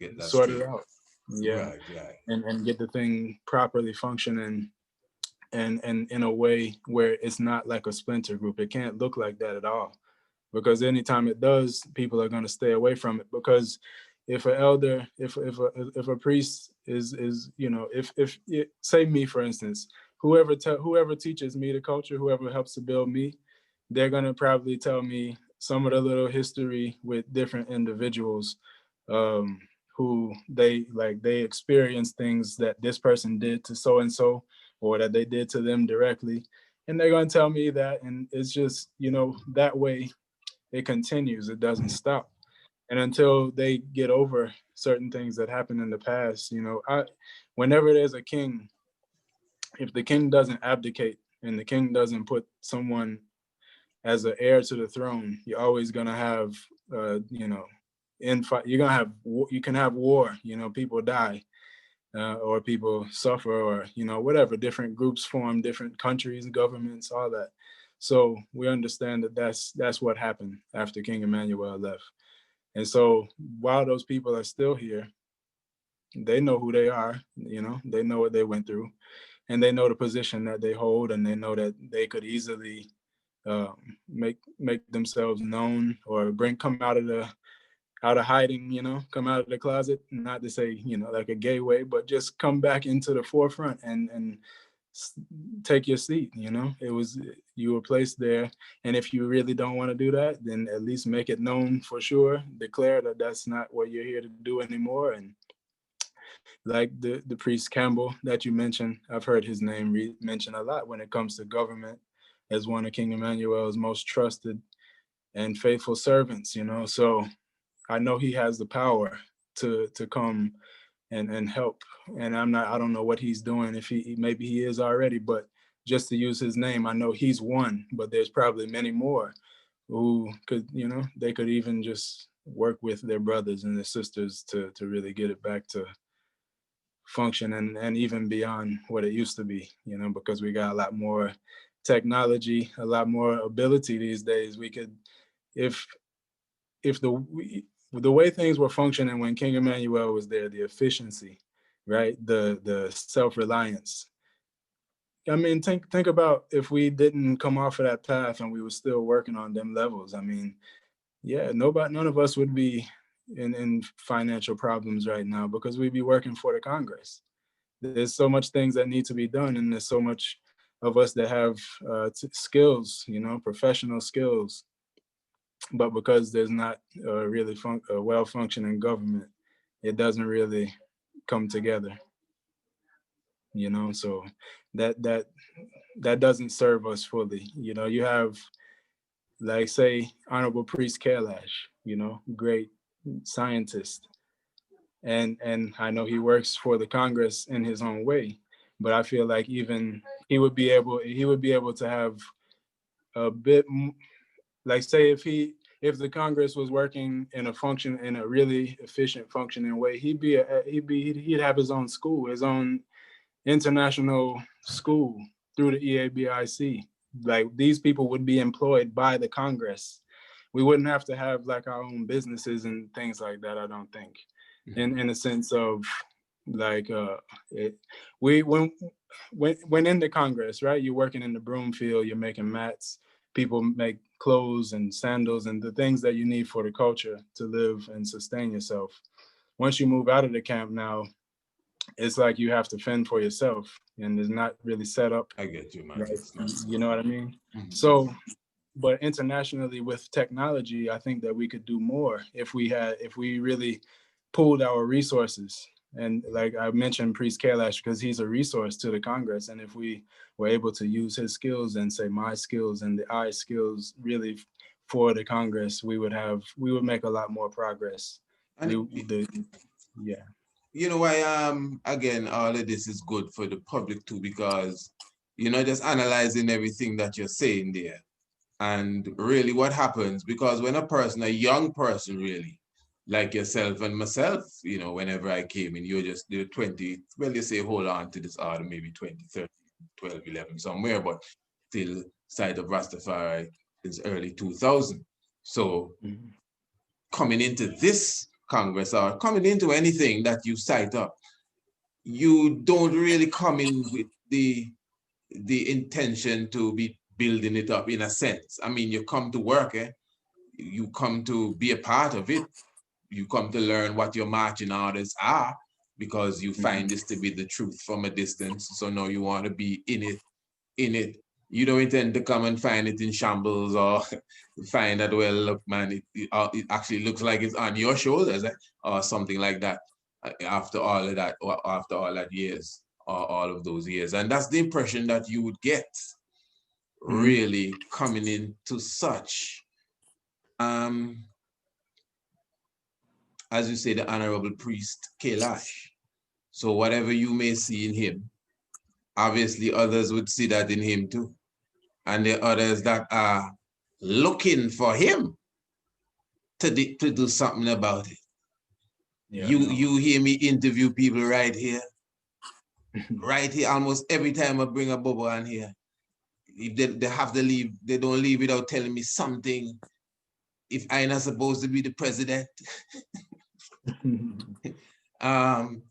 Get that sort it straight. out. Yeah. Right, right. And get the thing properly functioning, and in a way where it's not like a splinter group. It can't look like that at all, because anytime it does, people are going to stay away from it. Because if an elder, if a priest is if say me for instance, whoever teaches me the culture, whoever helps to build me, they're going to probably tell me some of the little history with different individuals, um, who they experience things that this person did to so and so, or that they did to them directly, and they're going to tell me that, and it's just that way it continues. It doesn't stop. And until they get over certain things that happened in the past, whenever there's a king, if the king doesn't abdicate and the king doesn't put someone as an heir to the throne, you're always gonna have, infight. You're gonna have, you can have war. People die, or people suffer, or whatever. Different groups form, different countries, governments, all that. So we understand that that's what happened after King Emmanuel left. And so while those people are still here, they know who they are. They know what they went through, and they know the position that they hold, and they know that they could easily, make themselves known, or come out of hiding, come out of the closet, not to say, like a gay way, but just come back into the forefront and take your seat. You were placed there. And if you really don't want to do that, then at least make it known for sure, declare that that's not what you're here to do anymore. And like the priest Campbell that you mentioned, I've heard his name mentioned a lot when it comes to government, as one of King Emmanuel's most trusted and faithful servants. So I know he has the power to come and help. And I don't know what he's doing, if maybe he is already, but just to use his name, I know he's one, but there's probably many more who could, they could even just work with their brothers and their sisters to really get it back to function, and even beyond what it used to be, because we got a lot more technology, a lot more ability these days. We could, if the way things were functioning when King Emmanuel was there, the efficiency, right? The self-reliance. I mean, think about if we didn't come off of that path and we were still working on them levels. I mean, yeah, none of us would be in financial problems right now, because we'd be working for the Congress. There's so much things that need to be done, and there's so much of us that have skills, professional skills, but because there's not really a well-functioning government, it doesn't really come together. So that that that doesn't serve us fully. You have, like, say, Honorable Priest Kailash, great scientist, and I know he works for the Congress in his own way, but I feel like even he would be able to have a bit, like, say, if the Congress was working in a really efficient functioning way, he'd have his own school, his own international school through the EABIC. Like, these people would be employed by the Congress. We wouldn't have to have like our own businesses and things like that, I don't think. In a sense of, like, it, we when in the Congress, right? You're working in the broom field, you're making mats, people make clothes and sandals and the things that you need for the culture to live and sustain yourself. Once you move out of the camp now, it's like you have to fend for yourself, and it's not really set up. I get you, man. Like, It's not. you know what I mean? Mhm. So, but internationally with technology, I think that we could do more if we really pooled our resources. And like I mentioned, Priest Kailash, because he's a resource to the Congress. And if we were able to use his skills and say my skills and the I skills really for the Congress, we would make a lot more progress. And Yeah. you know why again all of this is good for the public too, because you're not just analyzing everything that you're saying there. And really what happens, because when a young person really, like yourself and myself, you know, whenever I came in, you're 20, well, they say hold on to this order, maybe 20, 30, 12, 11, somewhere, but still side of Rastafari since early 2000. So coming into this Congress or coming into anything that you cite up, you don't really come in with the intention to be building it up in a sense. I mean, you come to work, you come to be a part of it. You come to learn what your marching orders are because you find this to be the truth from a distance. So now you want to be in it. You don't intend to come and find it in shambles or find that, well, look, man, it actually looks like it's on your shoulders or something like that after all of that, or after all that years, or all of those years. And that's the impression that you would get really coming into such, as you say, the Honorable Priest Kailash. So whatever you may see in him, obviously others would see that in him too. And the others that are looking for him to do something about it. Yeah, you hear me interview people right here, almost every time I bring a bubble on here. If they have to leave, they don't leave without telling me something. If I'm not supposed to be the president, I'm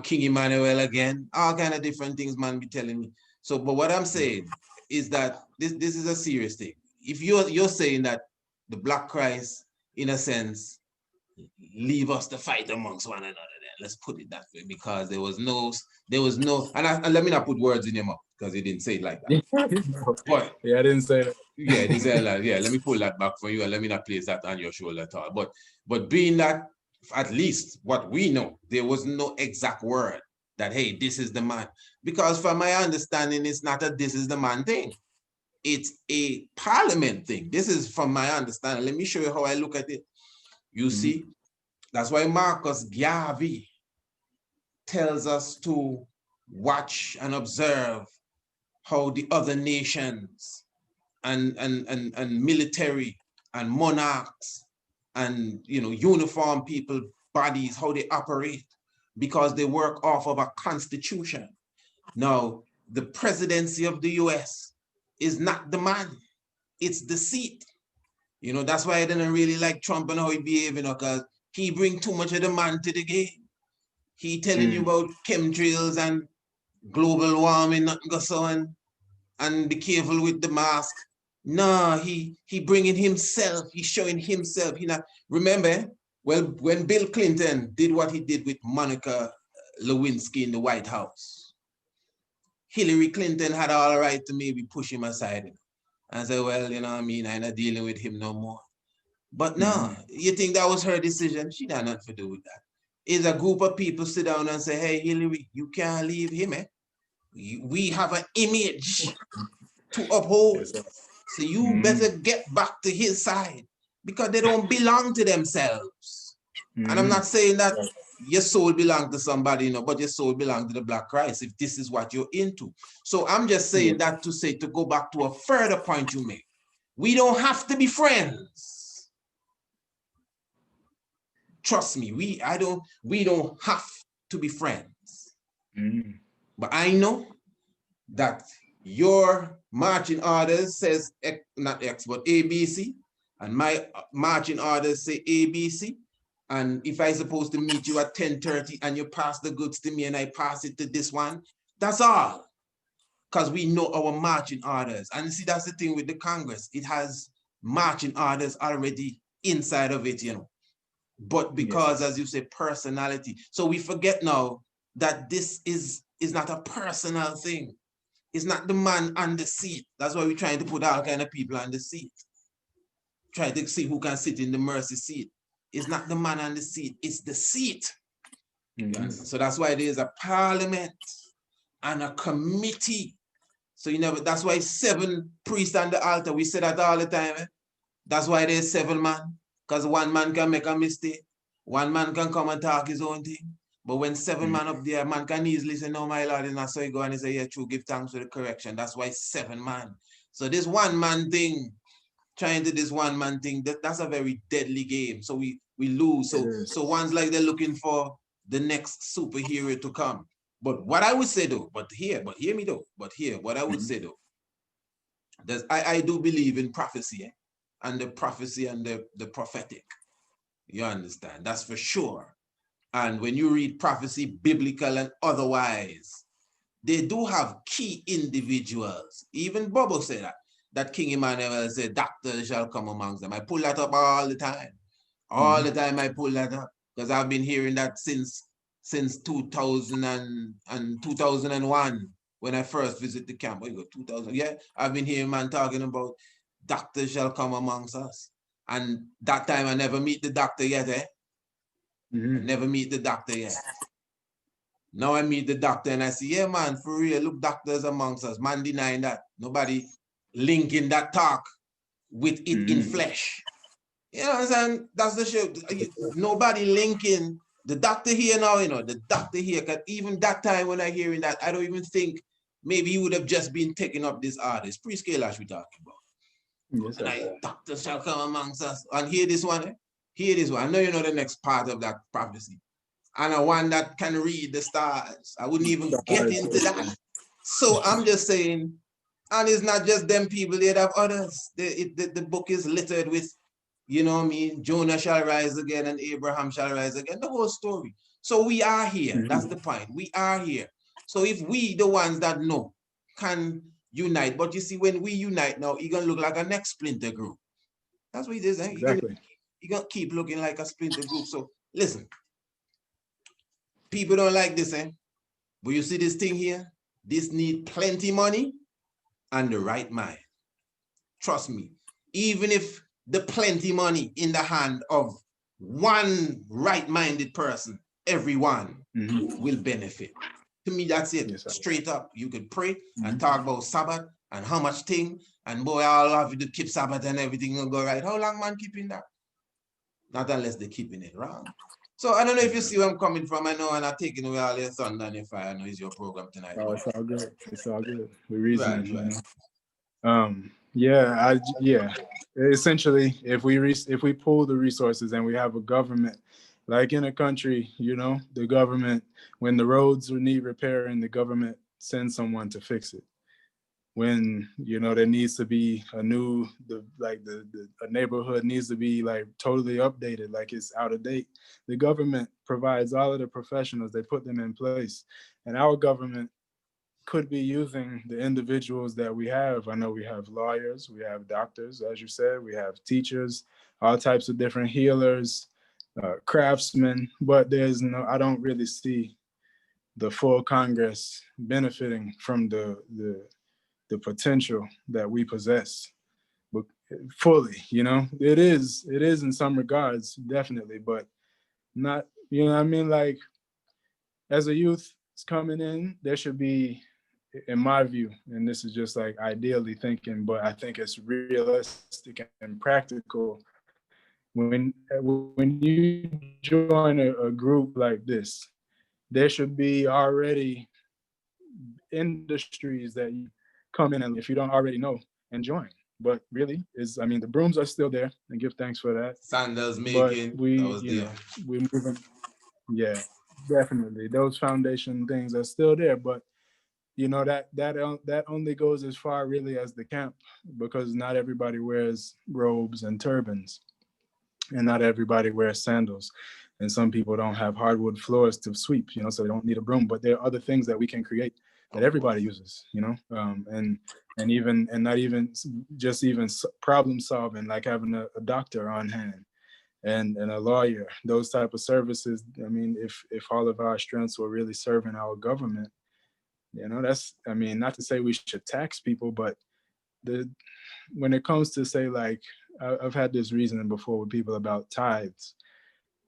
King Emmanuel again. All kind of different things man be telling me. So, but what I'm saying is that this is a serious thing. If you're saying that the Black Christ, in a sense, leave us to fight amongst one another, then let's put it that way, because there was no, and let me not put words in your mouth because he didn't say it like that. But yeah, I didn't say that. yeah, it is yeah, let me pull that back for you and let me not place that on your shoulder at all. But being that, at least what we know, there was no exact word that, hey, this is the man. Because from my understanding, it's not a this is the man thing. It's a parliament thing. This is from my understanding. Let me show you how I look at it. You see, that's why Marcus Garvey tells us to watch and observe how the other nations and military and monarchs and uniform people bodies, how they operate, because they work off of a constitution. Now, the presidency of the US is not the man, it's the seat. That's why I didn't really like Trump and how he behaved, because he bring too much of the man to the game. He telling you about chemtrails and global warming, nothing goes on, and be careful with the mask. No, he bringing himself. He's showing himself. He not remember. Well, when Bill Clinton did what he did with Monica Lewinsky in the White House, Hillary Clinton had all right to maybe push him aside and say, well, I'm not dealing with him no more. But no, you think that was her decision? She had nothing to do with that. It's a group of people sit down and say, hey, Hillary, you can't leave him, eh? We have an image to uphold. Yes, so you better get back to his side, because they don't belong to themselves. And I'm not saying that your soul belongs to somebody, but your soul belongs to the Black Christ, if this is what you're into. So I'm just saying that to go back to a further point you make. We don't have to be friends. Trust me, we don't have to be friends. But I know that your marching orders says not X, but ABC, and my marching orders say ABC. And if I'm supposed to meet you at 10:30 and you pass the goods to me and I pass it to this one, that's all. Because we know our marching orders. And see, that's the thing with the Congress. It has marching orders already inside of it, But because, as you say, personality. So we forget now that this is not a personal thing. It's not the man on the seat. That's why we're trying to put all kind of people on the seat. Try to see who can sit in the mercy seat. It's not the man on the seat, it's the seat. So that's why there's a parliament and a committee. So that's why 7 priests on the altar. We say that all the time. That's why there's 7 men. Because 1 man can make a mistake. 1 man can come and talk his own thing. But when 7 men up there, man can easily say, no, my Lord, it's not so. You go and he say, yeah, true, give thanks for the correction. That's why 7 men. So this 1 man thing, trying to this 1 man thing, that's a very deadly game. So we lose. So one's like they're looking for the next superhero to come. But what I would say though, what I would say though, I do believe in prophecy, and the prophecy and the prophetic. You understand? That's for sure. And when you read prophecy, biblical and otherwise, they do have key individuals. Even Bobo said that King Emmanuel said, doctors shall come amongst them. I pull that up all the time. All the time I pull that up, because I've been hearing that since 2000 and 2001 when I first visited the camp. 2000. Yeah, I've been hearing man talking about doctors shall come amongst us. And that time I never meet the doctor yet, I never meet the doctor yet. Now I meet the doctor and I say, yeah, man, for real, look, doctors amongst us. Man denying that. Nobody linking that talk with it in flesh. You know what I'm saying? That's the shit. Nobody linking. The doctor here now, the doctor here, because even that time when I hearing that, I don't even think maybe he would have just been taking up this artist. Pre-scalash we talking about. Yes, and doctors shall come amongst us. And hear this one, Hear this one. I know you know the next part of that prophecy. And a one that can read the stars. I wouldn't even get into that. So I'm just saying, and it's not just them people, they have others. The book is littered with, you know what I mean? Jonah shall rise again and Abraham shall rise again. The whole story. So we are here. That's the point. We are here. So if we, the ones that know, can unite, but you see, when we unite now, you're going to look like a next splinter group. That's what it is. Exactly. You're going to keep looking like a splinter group. So listen, people don't like this, but you see this thing here? This need plenty money and the right mind. Trust me. Even if the plenty money in the hand of one right-minded person, everyone will benefit. To me, that's it. Yes, straight up. You could pray and talk about Sabbath and how much thing, and boy, I'll have you to keep Sabbath and everything will go right. How long man keeping that? Not unless they're keeping it wrong. So I don't know if you see where I'm coming from. I know I'm not taking away all your thunder and fire. I know it's your program tonight. Oh, it's all good. It's all good. We're reasoning. Right. Essentially, if we pool the resources and we have a government, like in a country, the government, when the roads need repairing, the government sends someone to fix it. When there needs to be a neighborhood needs to be like totally updated, like it's out of date, the government provides all of the professionals, they put them in place. And our government could be using the individuals that we have. I know we have lawyers, we have doctors, as you said, we have teachers, all types of different healers, craftsmen, but I don't really see the full Congress benefiting from the potential that we possess, but fully. It is in some regards, definitely, but not, I mean, like, as a youth coming in, there should be, in my view, and this is just like ideally thinking, but I think it's realistic and practical, when you join a group like this, there should be already industries that you come in, and if you don't already know, and join. But really, the brooms are still there, and give thanks for that. Sandals making, but we're moving. Yeah, definitely. Those foundation things are still there, but that only goes as far really as the camp, because not everybody wears robes and turbans, and not everybody wears sandals, and some people don't have hardwood floors to sweep, so they don't need a broom. But there are other things that we can create that everybody uses, you know, and even and not even just even problem solving, like having a doctor on hand and a lawyer, those type of services. I mean, if all of our strengths were really serving our government, you know, that's, I mean, not to say we should tax people, but the when it comes to say like, I've had this reasoning before with people about tithes.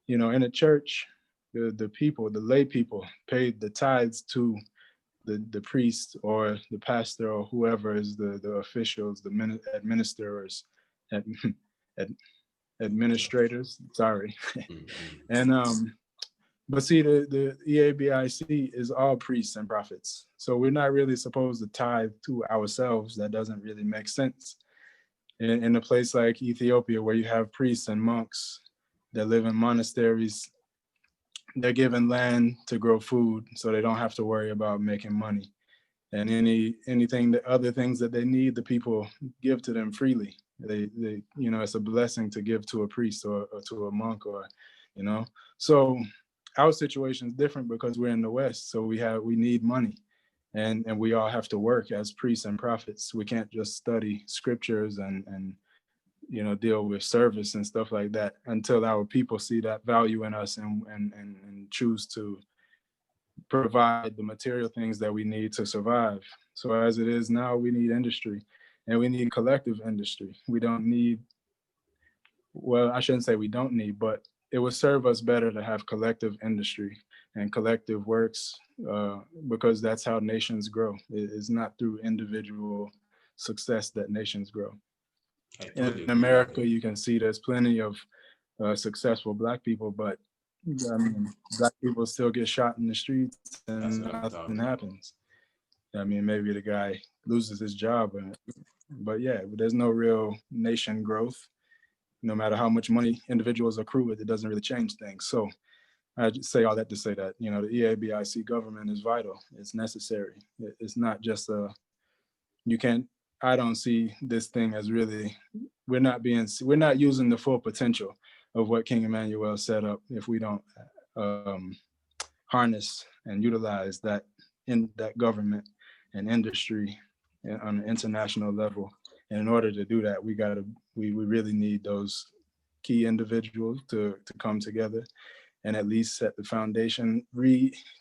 You know, in a church, the people, the lay people, paid the tithes to the priest or the pastor or whoever is the officials, the administrators, ad, ad, administrators. Sorry, and but see, the EABIC is all priests and prophets, so we're not really supposed to tithe to ourselves. That doesn't really make sense. In a place like Ethiopia, where you have priests and monks that live in monasteries, they're given land to grow food, so they don't have to worry about making money. And anything, the other things that they need, the people give to them freely. They you know, it's a blessing to give to a priest or to a monk, or, you know. So our situation is different because we're in the West, so we need money, and we all have to work as priests and prophets. We can't just study scriptures and you know, deal with service and stuff like that until our people see that value in us and choose to provide the material things that we need to survive. So as it is now, we need industry, and we need collective industry. We don't need, well, I shouldn't say we don't need, but it would serve us better to have collective industry and collective works, because that's how nations grow. It's not through individual success that nations grow. In America, you can see there's plenty of successful Black people, but I mean, Black people still get shot in the streets and nothing happens. I mean, maybe the guy loses his job, but yeah, there's no real nation growth. No matter how much money individuals accrue, it doesn't really change things. So I just say all that to say that, you know, the EABIC government is vital. It's necessary. It's not just you can't, I don't see this thing as really, we're not using the full potential of what King Emmanuel set up if we don't harness and utilize that in that government and industry on an international level. And in order to do that, we really need those key individuals to come together and at least set the foundation,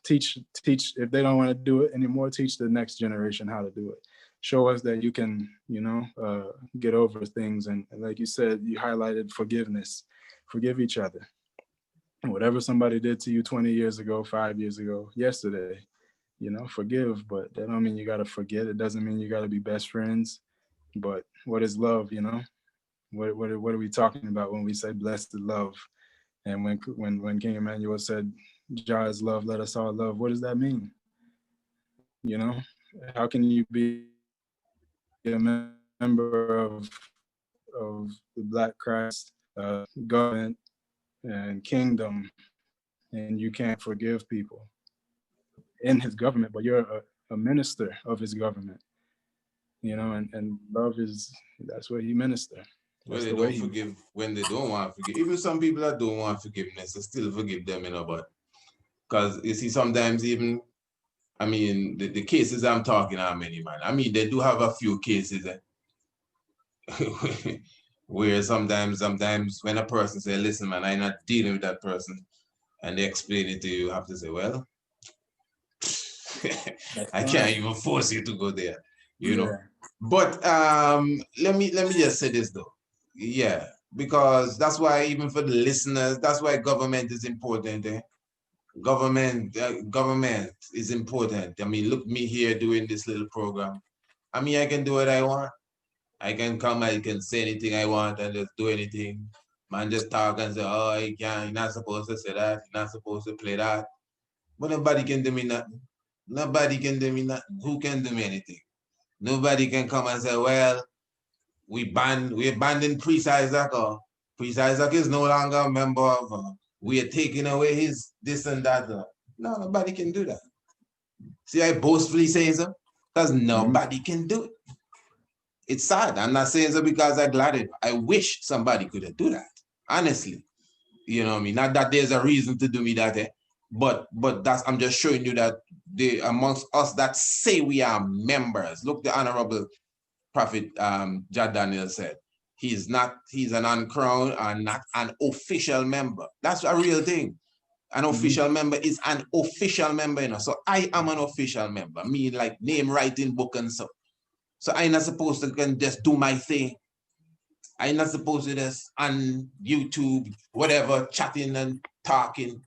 teach, if they don't want to do it anymore, teach the next generation how to do it. Show us that you can, you know, get over things. And like you said, you highlighted forgiveness. Forgive each other. Whatever somebody did to you 20 years ago, 5 years ago, yesterday, you know, forgive, but that don't mean you got to forget. It doesn't mean you got to be best friends. But what is love, you know? What are we talking about when we say blessed love? And when King Emmanuel said, Jah is love, let us all love, what does that mean? You know, how can you be a member of the Black Christ government and kingdom, and you can't forgive people in his government, but you're a minister of his government, you know, and love is, that's what he minister. Well, they don't forgive when they don't want to forgive. Even some people that don't want forgiveness, I still forgive them, you know, but because you see, sometimes even, I mean, the cases I'm talking are many, man. I mean, they do have a few cases where sometimes when a person say, listen, man, I'm not dealing with that person, and they explain it to you, you have to say, well, I can't even force you to go there, you know. But let me just say this though. Yeah, because that's why even for the listeners, that's why government is important. Government is important. I mean, look me here doing this little program. I mean, I can do what I want. I can come, I can say anything I want and just do anything. Man, just talk and say, oh, you're not supposed to say that, you're not supposed to play that. But nobody can do me nothing. Nobody can do me nothing. Who can do me anything? Nobody can come and say, well, we abandoned Priest Isaac, or Priest Isaac is no longer a member of, we are taking away his this and that. No, nobody can do that. See, I boastfully say so, because nobody can do it. It's sad. I'm not saying so because I'm glad I wish somebody could do that. Honestly. You know what I mean? Not that there's a reason to do me that, but that's, I'm just showing you that amongst us that say we are members. Look, the Honorable Prophet Jah Daniel said, he's an uncrowned and not an official member. That's a real thing. An official member is an official member, you know. So I am an official member. Me, like name writing book and so. So I'm not supposed to can just do my thing. I'm not supposed to just on YouTube, whatever, chatting and talking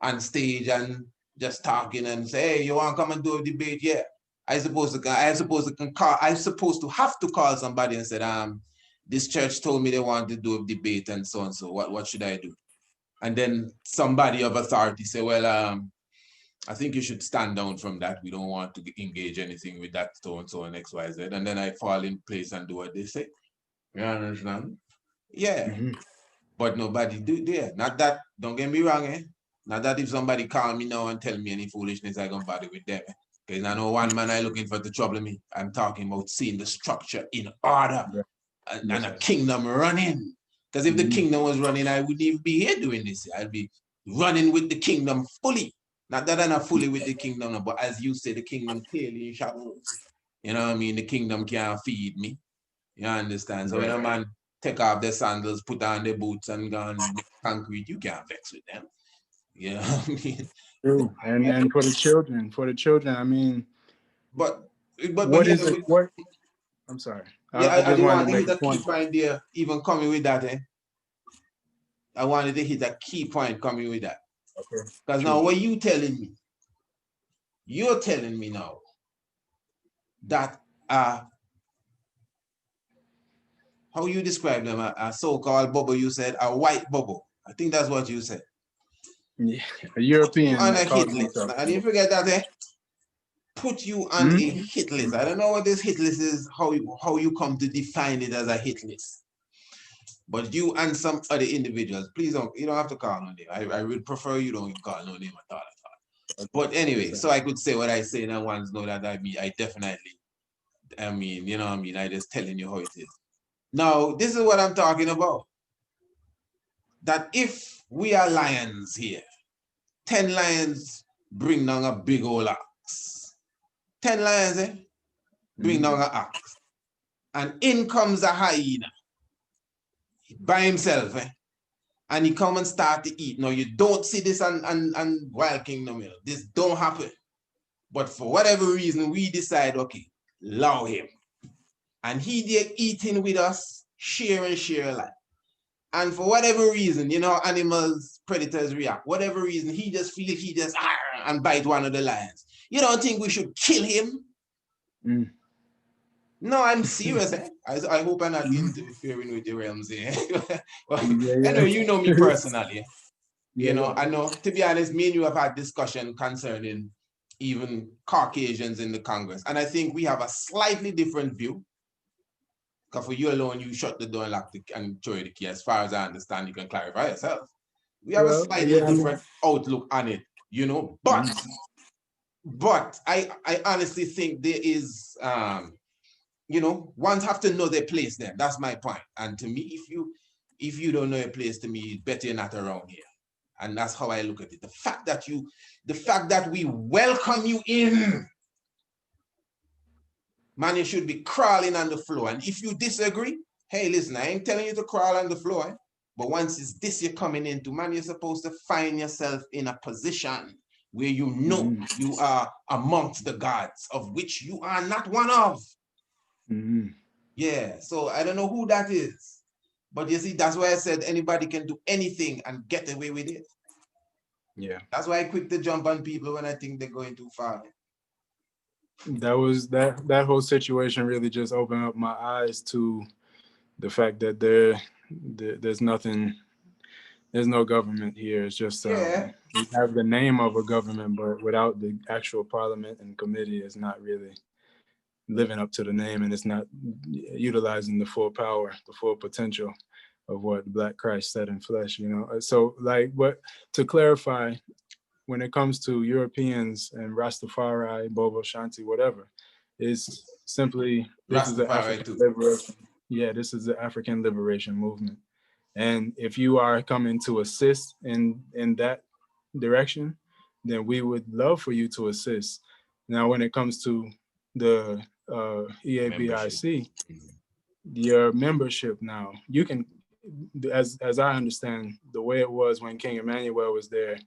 on stage and just talking and say, hey, you want to come and do a debate? Yeah. I'm supposed to have to call somebody and say, this church told me they want to do a debate and so and so. What should I do? And then somebody of authority say, well, I think you should stand down from that. We don't want to engage anything with that so and so and XYZ. And then I fall in place and do what they say. You understand? Yeah. But nobody do there. Not that, don't get me wrong, eh? Not that if somebody call me now and tell me any foolishness, I gonna bother with them. Because I know one man I looking for to trouble me. I'm talking about seeing the structure in order and a kingdom running. Because if the kingdom was running, I wouldn't even be here doing this. I'd be running with the kingdom fully. Not that I'm not fully with the kingdom, but as you say, the kingdom clearly in shadows. You know what I mean? The kingdom can't feed me. You understand? So when a man take off their sandals, put on their boots and go and make concrete, you can't vex with them. You know what I mean? True. And for the children, I mean, but what is it? What? I'm sorry. Yeah, I just wanted to hit make a a key point point there, even coming with that, eh? I wanted to hit a key point coming with that. Okay. Because now what you telling me? You're telling me now that how you describe them, a so-called bubble, you said, a white bubble. I think that's what you said. Yeah, a European on a hit list. I didn't forget that, eh? Put you on a hit list. I don't know what this hit list is, how you come to define it as a hit list. But you and some other individuals, please you don't have to call no name. I would prefer you don't call no name at all. But anyway, so I could say what I say and ones know that I definitely, you know what I mean? I just telling you how it is. Now, this is what I'm talking about. That if we are lions here, 10 lions bring down a big old ox. 10 lions, eh? Bring down an ox. And in comes a hyena by himself, eh? And he come and start to eat. Now, you don't see this on Wild Kingdom, you know. This don't happen. But for whatever reason, we decide, okay, allow him. And he there eating with us, share and share alike. And for whatever reason, you know, animals, predators react. Whatever reason, he just feels and bite one of the lions. You don't think we should kill him? No, I'm serious. Eh? I hope I'm not interfering with the realms here. Anyway, you know me personally. You know, I know, to be honest, me and you have had discussion concerning even Caucasians in the Congress. And I think we have a slightly different view. Because for you alone, you shut the door and lock and throw the key. As far as I understand, you can clarify yourself. We have a slightly different outlook on it, you know. But I honestly think there is, you know, ones have to know their place then. That's my point. And to me, if you don't know your place, to me, it's better you're not around here. And that's how I look at it. The fact that we welcome you in, man, you should be crawling on the floor. And if you disagree, hey, listen, I ain't telling you to crawl on the floor. Eh? But once it's this you're coming into, man, you're supposed to find yourself in a position where you know you are amongst the gods, of which you are not one of. Yeah, so I don't know who that is. But you see, that's why I said anybody can do anything and get away with it. Yeah. That's why I quick to jump on people when I think they're going too far. That whole situation really just opened up my eyes to the fact that there's no government here. It's just we have the name of a government, but without the actual parliament and committee, it's not really living up to the name, and it's not utilizing the full power, the full potential of what Black Christ said in flesh, you know. So like, what to clarify, when it comes to Europeans and Rastafari, Bobo, Shanti, whatever, is simply, this is the African liberation. Yeah, this is the African liberation movement. And if you are coming to assist in that direction, then we would love for you to assist. Now, when it comes to the EABIC, your membership now, you can, as I understand, the way it was when King Emmanuel was there,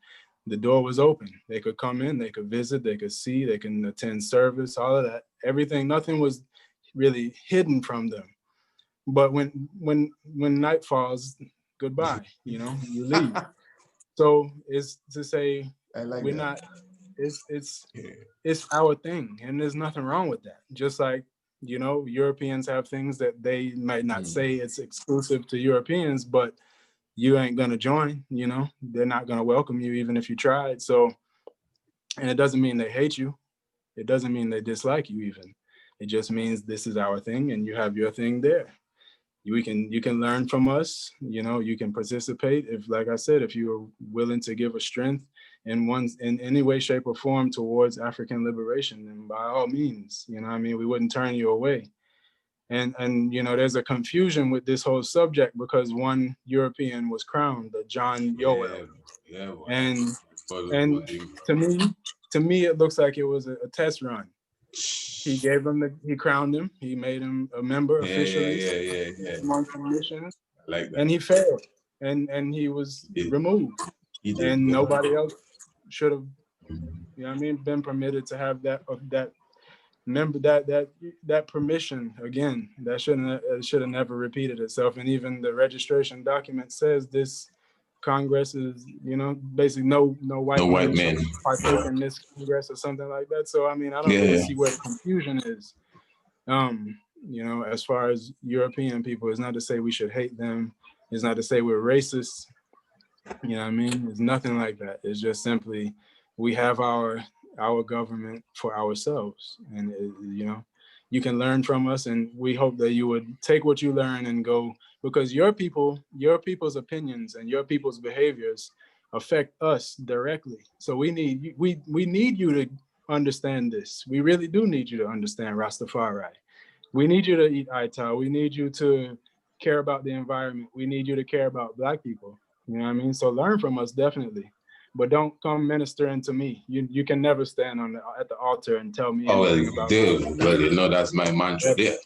the door was open. They could come in, they could visit, they could see, they can attend service, all of that, everything, nothing was really hidden from them. But when night falls, goodbye, you know, you leave. So it's to say, I like we're that. not, it's our thing, and there's nothing wrong with that. Just like, you know, Europeans have things that they might not say it's exclusive to Europeans, but you ain't gonna join, you know, they're not gonna welcome you even if you tried. So, and it doesn't mean they hate you. It doesn't mean they dislike you even. It just means this is our thing and you have your thing there. You can learn from us, you know, you can participate if, like I said, if you're willing to give a strength in any way, shape, or form towards African liberation, then by all means, you know what I mean, we wouldn't turn you away. And you know, there's a confusion with this whole subject because one European was crowned, the John Yoel. Yeah. And But to me, it looks like it was a test run. He gave him he crowned him, he made him a member officially, yeah. on commission, Like that. and he failed, and he was removed, He did. and nobody else should have, you know what I mean, been permitted to have that remember that permission again. That should have never repeated itself. And even the registration document says this Congress is, you know, basically no white men shall partake in this Congress or something like that. So I mean, I don't really see where the confusion is. You know, as far as European people, it's not to say we should hate them. It's not to say we're racist. You know what I mean? It's nothing like that. It's just simply we have our government for ourselves, and you know, you can learn from us, and we hope that you would take what you learn and go, because your people's opinions and your people's behaviors affect us directly. So we need you to understand this. We really do need you to understand Rastafari. We need you to eat Ital. We need you to care about the environment. We need you to care about Black people. You know what I mean? So learn from us, definitely. But don't come ministering to me. You can never stand at the altar and tell me anything about. Well, you know, that's my mantra there.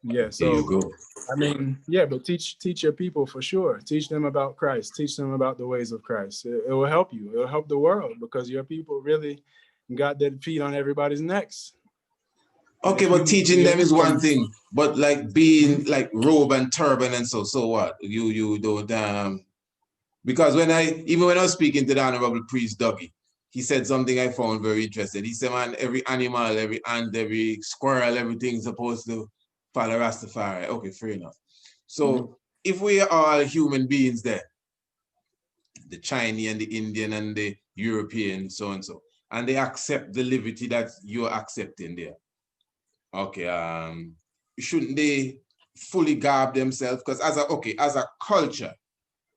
Yeah, so there you go. I mean, yeah, but teach your people for sure. Teach them about Christ. Teach them about the ways of Christ. It will help you. It will help the world, because your people really got their feet on everybody's necks. Okay, but teaching them is one thing, but like being like robe and turban and so what? You don't because when I was speaking to the Honorable Priest Dougie, he said something I found very interesting. He said, man, every animal, every ant, every squirrel, everything's supposed to follow Rastafari. Okay, fair enough. So if we are all human beings there, the Chinese and the Indian and the European, so and so, and they accept the liberty that you're accepting there. Okay, shouldn't they fully garb themselves? Because as a culture,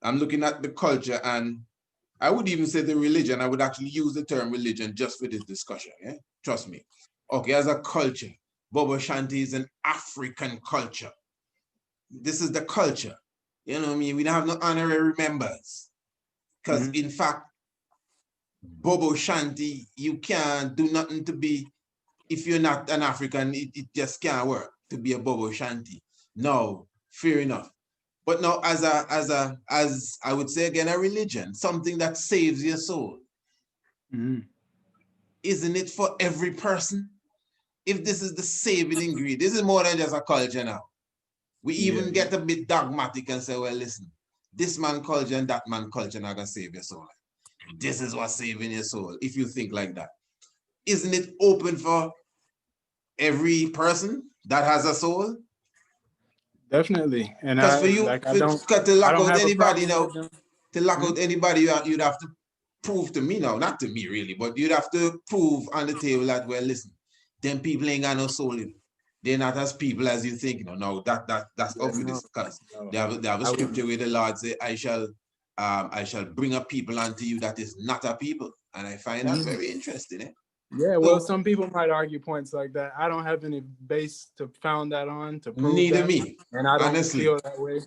I'm looking at the culture, and I would even say the religion. I would actually use the term religion just for this discussion. Yeah, trust me. Okay, as a culture, Bobo Shanti is an African culture. This is the culture. You know what I mean? We don't have no honorary members. Because in fact, Bobo Shanti, you can't do nothing to be, if you're not an African, it just can't work to be a Bobo Shanti. No, fair enough. But now as I would say again, a religion, something that saves your soul. Isn't it for every person? If this is the saving ingredient, this is more than just a culture now. We even get a bit dogmatic and say, well, listen, this man culture and that man culture not gonna save your soul. This is what's saving your soul, if you think like that. Isn't it open for every person that has a soul? Definitely. And because for you, to lock out anybody now, to lock out anybody, you'd have to prove to me now, not to me really, but you'd have to prove on the table that, well, listen, them people ain't got no soul in. They're not as people as you think. No, that's up with this, because they have a scripture where the Lord say, I shall bring a people unto you that is not a people. And I find that very interesting. Eh? Yeah, well, some people might argue points like that. I don't have any base to found that on, to prove neither that. Me. And I don't honestly feel that way.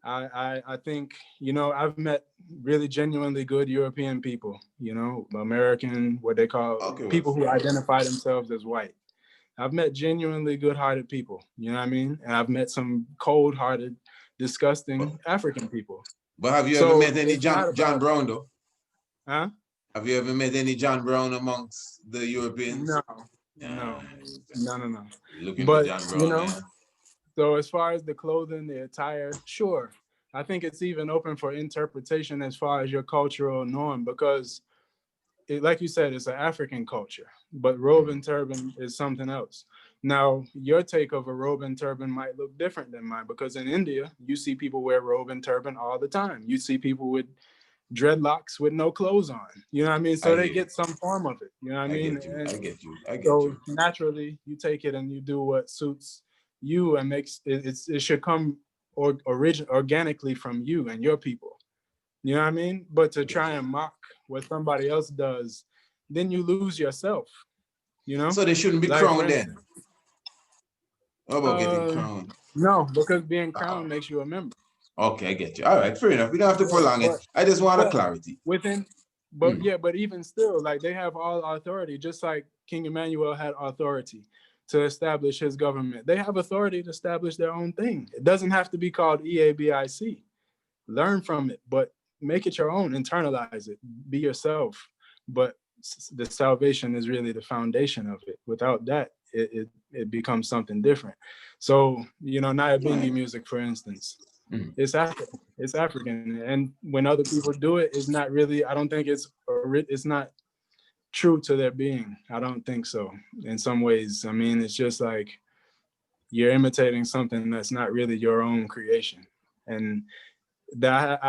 I think, you know, I've met really genuinely good European people, you know, American, what they call Okay, well, people who identify themselves as white. I've met genuinely good-hearted people, you know what I mean? And I've met some cold-hearted, but, disgusting African people. but have you ever So met any it's not John about, Brown though? huh? Have you ever met any John Brown amongst the Europeans? No, Yeah, no, no. looking for But, John you Brown, know, man. so as far as the clothing, the attire, sure. I think it's even open for interpretation as far as your cultural norm, because like you said, it's an African culture, but robe and turban is something else. Now, your take of a robe and turban might look different than mine, because in India, you see people wear robe and turban all the time. You see people with dreadlocks with no clothes on. You know what I mean? I So they hear you. get some form of it. You know what I I mean? get you. And I get you. I get so you. naturally, you take it and you do what suits you and makes it. It should come organically from you and your people. You know what I mean? But to I get try you. and mock what somebody else does, then you lose yourself, you know? So they shouldn't be Like for crowned then. instance, How about getting uh crowned? no, because being Oh, crowned makes you a member. okay, I get you. All right, fair enough. We don't have to Yeah, prolong it. but I just want a but clarity. within Mm. but even still, like they have all authority, just like King Emmanuel had authority to establish his government. They have authority to establish their own thing. It doesn't have to be called EABIC. Learn from it, but make it your own, internalize it, be yourself. But the salvation is really the foundation of it. Without that, it becomes something different. So, you know, Naya All right. Bingi music, for instance, Mm. it's African. It's African. And when other people do it, it's not really, I don't think it's not true to their being. I don't think so. In some ways, I mean, it's just like you're imitating something that's not really your own creation. And that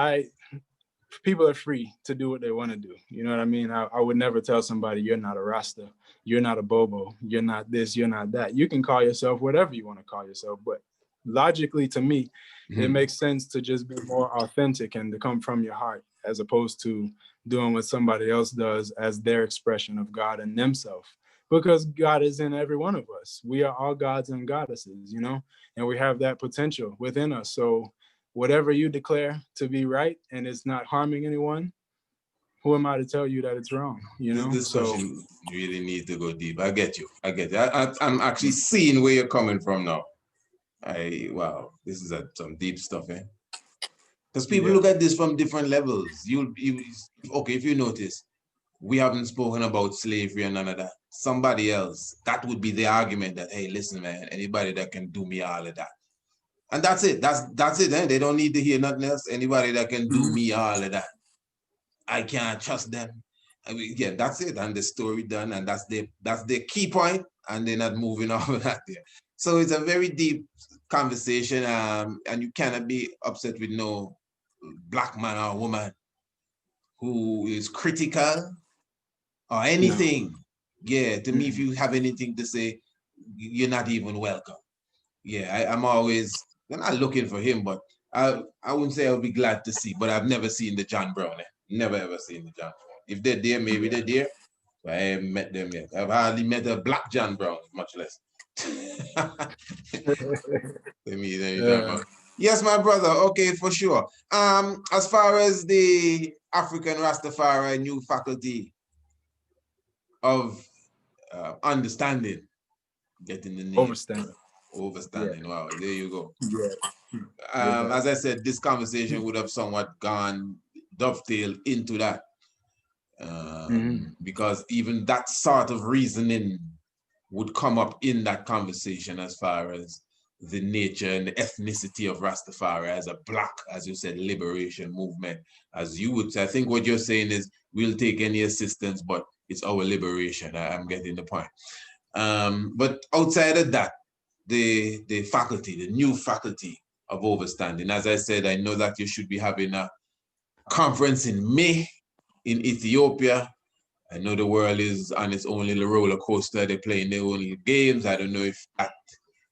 people are free to do what they want to do. You know what I mean? I would never tell somebody you're not a Rasta, you're not a Bobo, you're not this, you're not that. You can call yourself whatever you want to call yourself, but logically to me, it Mm. makes sense to just be more authentic and to come from your heart, as opposed to doing what somebody else does as their expression of God and themselves. Because God is in every one of us. We are all gods and goddesses, you know, and we have that potential within us. So whatever you declare to be right and it's not harming anyone, who am I to tell you that it's wrong? You This know? So discussion really needs to go deep. I get you. I get you. I'm actually seeing where you're coming from now. Wow, this is some deep stuff, eh? Because people yeah. look at this from different levels. Okay, if you notice, we haven't spoken about slavery and none of that. Somebody else, that would be the argument that, hey, listen, man, anybody that can do me all of that. And that's it. That's it. Eh? They don't need to hear nothing else. Anybody that can do Mhm. me all of that. I can't trust them. I mean, yeah, that's it. And the story done. And that's the key point. And they're not moving off of that there. So it's a very deep conversation. And you cannot be upset with no black man or woman who is critical or No. anything. Yeah, to me, if Mm-mm. you have anything to say, you're not even welcome. Yeah, I'm not looking for him, but I wouldn't say I'll be glad to see, but I've never seen the John Brown. Never ever seen the John Brown. If they're there, maybe they're Yeah. there. But I haven't met them yet. I've hardly met a black John Brown, much less. Let me John uh, Brown. Yes, my brother. Okay, for sure. As far as the African Rastafari new faculty of understanding, getting the name overstanding. Yeah. overstanding. Wow, there you go. Yeah. Yeah. As I said, this conversation would have somewhat gone dovetail into that, Mm-hmm. because even that sort of reasoning would come up in that conversation as far as the nature and the ethnicity of Rastafari as a black, as you said, liberation movement. As you would say, I think what you're saying is we'll take any assistance, but it's our liberation. I'm getting the point. But outside of that, the faculty, the new faculty of overstanding. As I said, I know that you should be having a conference in May in Ethiopia. I know the world is on its own little roller coaster. They're playing their own little games. I don't know if that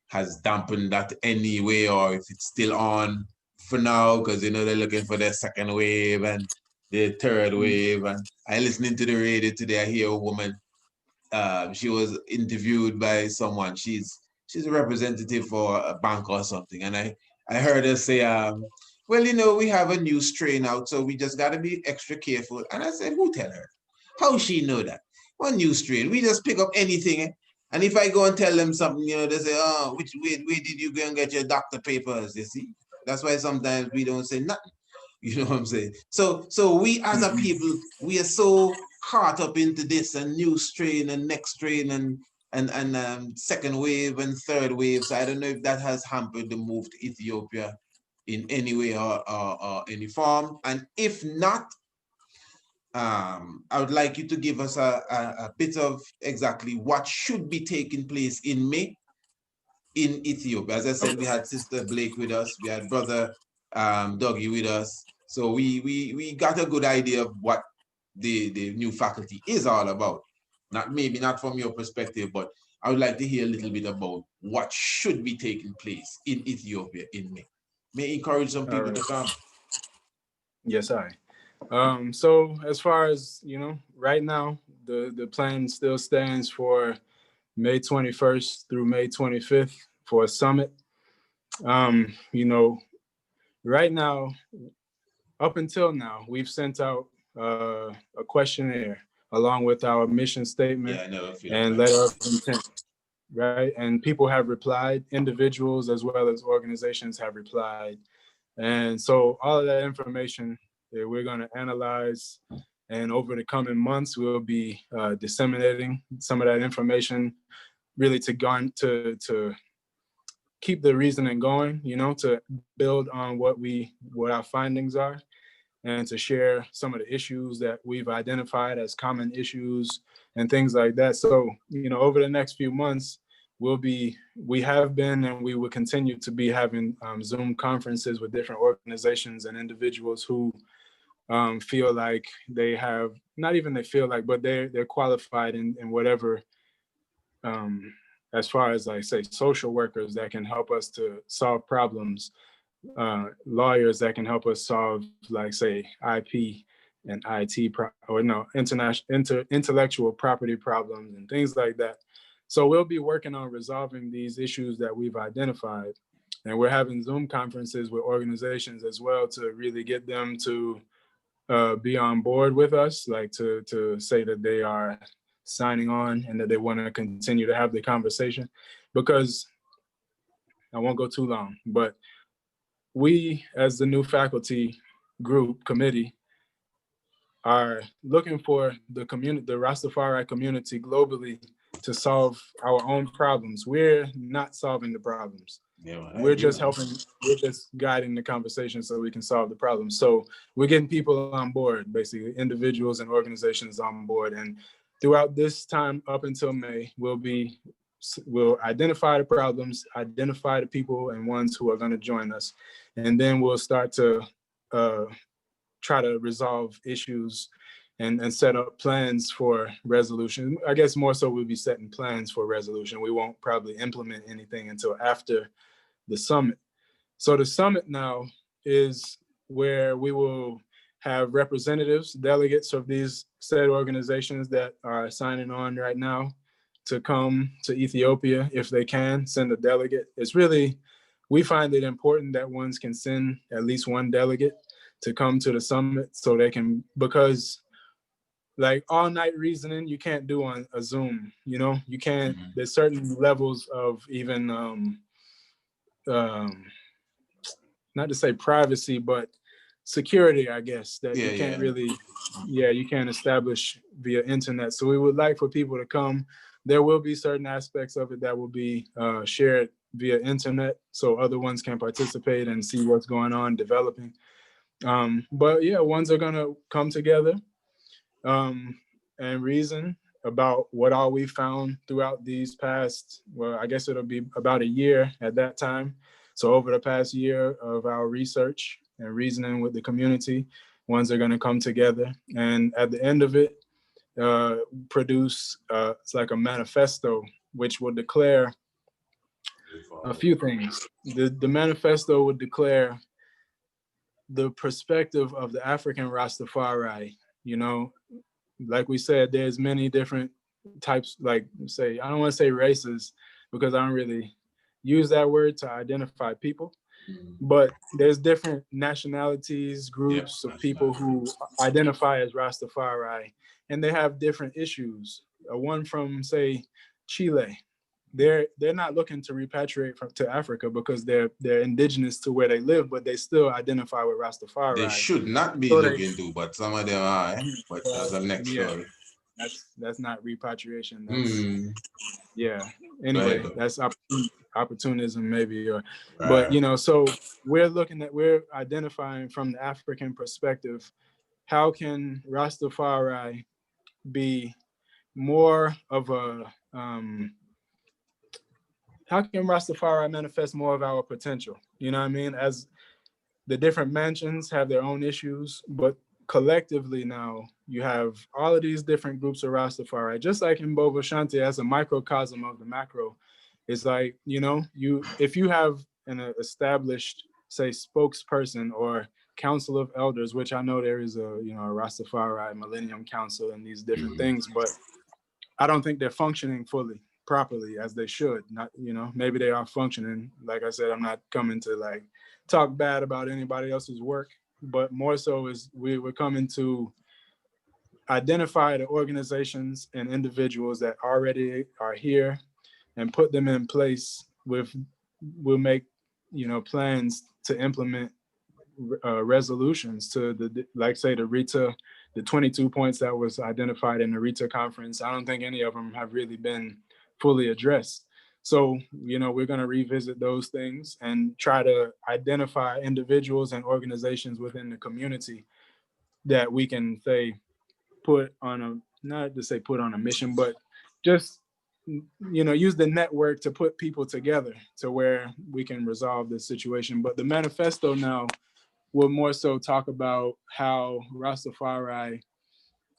has dampened that anyway or if it's still on for now, because you know they're looking for their second wave and their third wave. And I listening to the radio today, I hear a woman, she was interviewed by someone. She's a representative for a bank or something, and I heard her say, well, we have a new strain out, so we just got to be extra careful. And I said, who tell her? How she know that? One new strain. We just pick up anything. And if I go and tell them something, they say, oh, where did you go and get your doctor papers? You see? That's why sometimes we don't say nothing. You know what I'm saying? So we as a people, we are so caught up into this and new strain and next strain and second wave and third wave. So I don't know if that has hampered the move to Ethiopia in any way or any form. And if not, I would like you to give us a bit of exactly what should be taking place in May in Ethiopia. As I said, we had Sister Blake with us, we had Brother Dougie with us. So we got a good idea of what the new faculty is all about. Maybe not from your perspective, but I would like to hear a little bit about what should be taking place in Ethiopia in May. May encourage some people to come. Yes, I. So as far as right now, the plan still stands for May 21st through May 25th for a summit. Right now, up until now, we've sent out a questionnaire along with our mission statement and letter of intent, right? And people have replied, individuals as well as organizations have replied. And so all of that information we're going to analyze, and over the coming months, we'll be disseminating some of that information really to keep the reasoning going, to build on what our findings are, and to share some of the issues that we've identified as common issues and things like that. So, over the next few months, we have been and we will continue to be having Zoom conferences with different organizations and individuals who feel like they have, not even they feel like, but they're qualified in whatever, as far as like say social workers that can help us to solve problems, lawyers that can help us solve like say IP and intellectual property problems and things like that. So we'll be working on resolving these issues that we've identified, and we're having Zoom conferences with organizations as well to really get them to be on board with us, like to say that they are signing on and that they want to continue to have the conversation. Because I won't go too long, but we as the new faculty group committee are looking for the Rastafari community globally to solve our own problems. We're not solving the problems. We're just guiding the conversation so we can solve the problem. So we're getting people on board, basically individuals and organizations on board. And throughout this time up until May, we'll identify the problems, identify the people and ones who are going to join us. And then we'll start to try to resolve issues and set up plans for resolution. I guess more so we'll be setting plans for resolution. We won't probably implement anything until after the summit. So the summit now is where we will have representatives, delegates of these said organizations that are signing on right now to come to Ethiopia if they can, send a delegate. It's really, we find it important that ones can send at least one delegate to come to the summit so they can, because like all night reasoning, you can't do on a Zoom, you can't, there's certain levels of even, not to say privacy, but security, I guess, that you can't really, you can't establish via internet. So we would like for people to come. There will be certain aspects of it that will be shared via internet so other ones can participate and see what's going on, developing. But yeah, ones are gonna come together and reason about what all we found throughout these past, well, I guess it'll be about a year at that time. So over the past year of our research and reasoning with the community, ones are gonna come together. And at the end of it, produce, it's like a manifesto, which will declare a few things. The manifesto would declare the perspective of the African Rastafari. Like we said, there's many different types, like say, I don't want to say races because I don't really use that word to identify people, But there's different nationalities, Yep. groups of people who identify as Rastafari, and they have different issues. One from, say, Chile, they're not looking to repatriate to Africa because they're indigenous to where they live, but they still identify with They Rastafari. should not be So looking to, but some of them are. But that's the next yeah, story. that's not repatriation. That's Hmm. yeah. Go ahead, Anyway, though. that's opportunism maybe, or but Right. so we're identifying from the African perspective. How can Rastafari be more of a how can Rastafari manifest more of our potential? You know what I mean? As the different mansions have their own issues, but collectively now you have all of these different groups of Rastafari, just like in Bobo Shanti as a microcosm of the macro. It's like, if you have an established, say, spokesperson or council of elders, which I know there is a Rastafari Millennium Council and these different Mhm. things, but I don't think they're functioning fully properly as they should. Not, maybe they are functioning. Like I said, I'm not coming to like talk bad about anybody else's work, but more so is we're coming to identify the organizations and individuals that already are here and put them in place we'll make plans to implement resolutions to like say the 22 points that was identified in the Rita conference. I don't think any of them have really been fully addressed. So, we're going to revisit those things and try to identify individuals and organizations within the community that we can say put on a, not to say put on a mission, but just use the network to put people together to where we can resolve this situation. But the manifesto now will more so talk about how Rastafari,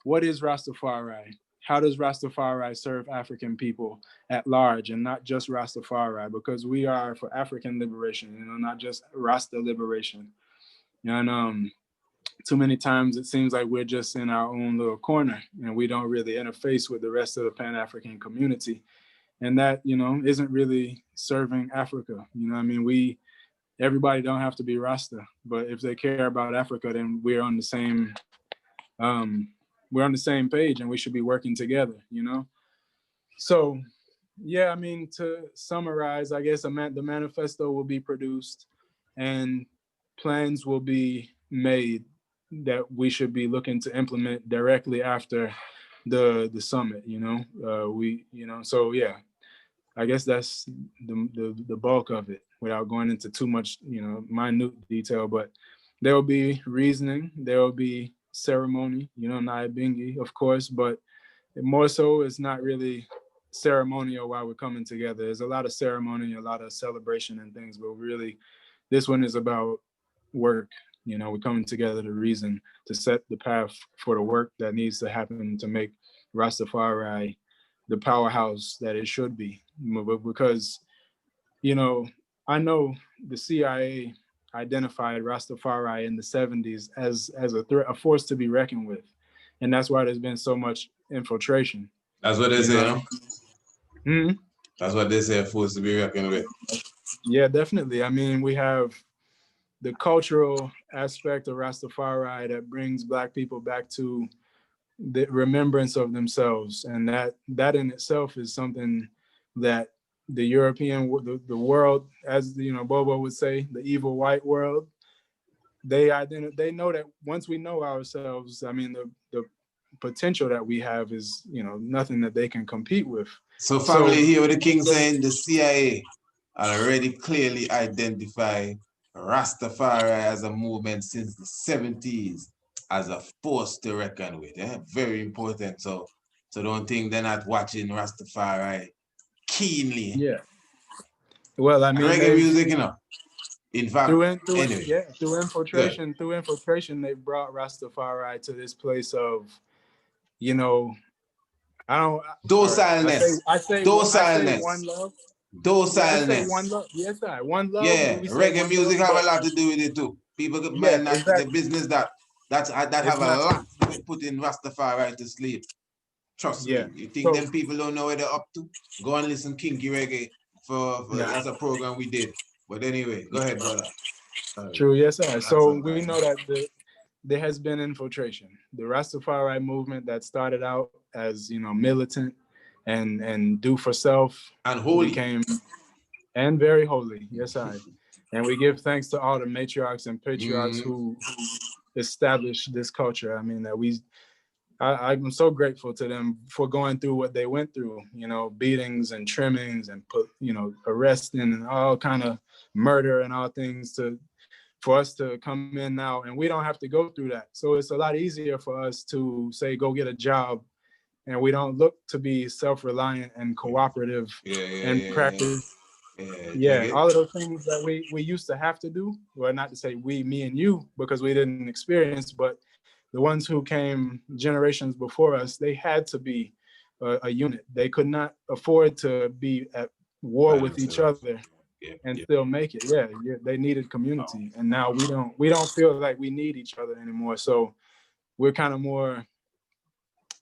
what is Rastafari? How does Rastafari serve African people at large and not just Rastafari? Because we are for African liberation, not just Rasta liberation. And too many times it seems like we're just in our own little corner and we don't really interface with the rest of the Pan-African community. And that, isn't really serving Africa. I mean, everybody don't have to be Rasta, but if they care about Africa, then we're on the same page and we should be working together, So, yeah, I mean, to summarize, I guess the manifesto will be produced and plans will be made that we should be looking to implement directly after the summit, so yeah, I guess that's the bulk of it without going into too much, minute detail, but there will be reasoning, there will be ceremony, Nyabingi, of course, but more so it's not really ceremonial while we're coming together. There's a lot of ceremony, a lot of celebration and things, but really this one is about work. We're coming together to reason, to set the path for the work that needs to happen to make Rastafari the powerhouse that it should be. Because, I know the CIA identified Rastafari in the 70s as a threat, a force to be reckoned with. And that's why there's been so much infiltration. That's what they say, no? Mm-hmm. That's what they say, forced to be reckoned with. Yeah, definitely. I mean, we have the cultural aspect of Rastafari that brings Black people back to the remembrance of themselves, and that in itself is something that the European, the world, as Bobo would say, the evil white world, they know that once we know ourselves, I mean, the potential that we have is nothing that they can compete with. So family, here with the king saying the CIA already clearly identified Rastafari as a movement since the 70s as a force to reckon with. Yeah? Very important. So don't think they're not watching Rastafari keenly. Yeah. Well, I mean, reggae music, In fact, anyway. Through infiltration, they brought Rastafari to this place of, I don't. Docileness. I say one love. Docileness. Yeah, I say one love. Yes, I one love. Yeah, reggae music have a lot to do with it too. People might not the business that have a lot with putting Rastafari to sleep. Trust me. You think them people don't know where they're up to? Go and listen Kinky Reggae for as a program we did. But anyway, go ahead, brother. True, yes, sir. That's So all we right. know that there has been infiltration. The Rastafari movement that started out as, militant and do for self And holy. became, and very holy. Yes, I. And we give thanks to all the matriarchs and patriarchs who established this culture. I mean, I'm so grateful to them for going through what they went through, beatings and trimmings and arresting and all kind of murder and all things for us to come in now, and we don't have to go through that. So it's a lot easier for us to say, go get a job, and we don't look to be self-reliant and cooperative and practice. Yeah, all of those things that we used to have to do. Well, not to say me and you, because we didn't experience, but the ones who came generations before us, they had to be a unit. They could not afford to be at war By with each themselves. other Yeah, and yeah. still make it. Yeah, they needed community, and now we don't feel like we need each other anymore. So we're kind of more.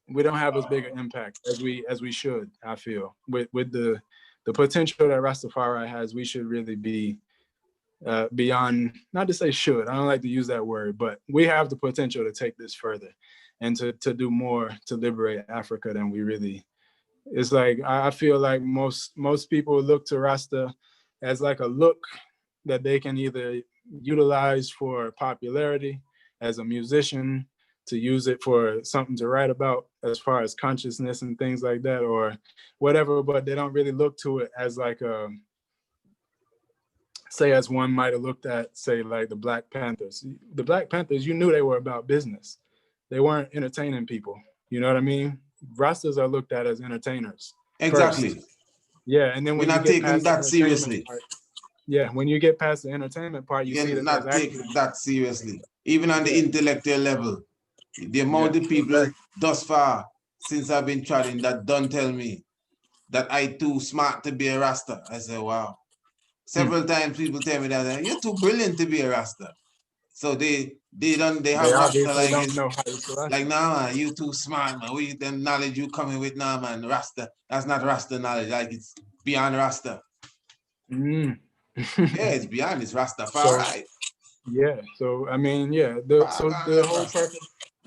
We don't have as big an impact as we should. I feel with the potential that Rastafari has, we should really be beyond. Not to say should. I don't like to use that word, but we have the potential to take this further and to do more to liberate Africa than we really. It's like I feel like most people look to Rasta as like a look that they can either utilize for popularity as a musician, to use it for something to write about as far as consciousness and things like that, or whatever, but they don't really look to it as like a, say, as one might have looked at, say, like the Black Panthers. The Black Panthers, you knew they were about business. They weren't entertaining people. You know what I mean? Rastas are looked at as entertainers first. Exactly. Yeah, and then We're when you not get taking past the that entertainment seriously. part, yeah, when you get past the entertainment part, you see You're that there's not actually, taking that seriously. Even on the yeah, intellectual level. The yeah, amount of people exactly. thus far, since I've been chatting, that don't tell me that I too smart to be a Rasta. I say, wow. Several times people tell me that you're too brilliant to be a Rasta. So they They have Rasta obviously like don't it's know how to like, Selassie. nah man, you too smart, man. We the knowledge you coming with now, man. Rasta. That's not Rasta knowledge. Like it's beyond Rasta. Mm. Yeah, it's beyond, it's So Rastafari. yeah, so I mean, yeah, so Pagan and Rasta.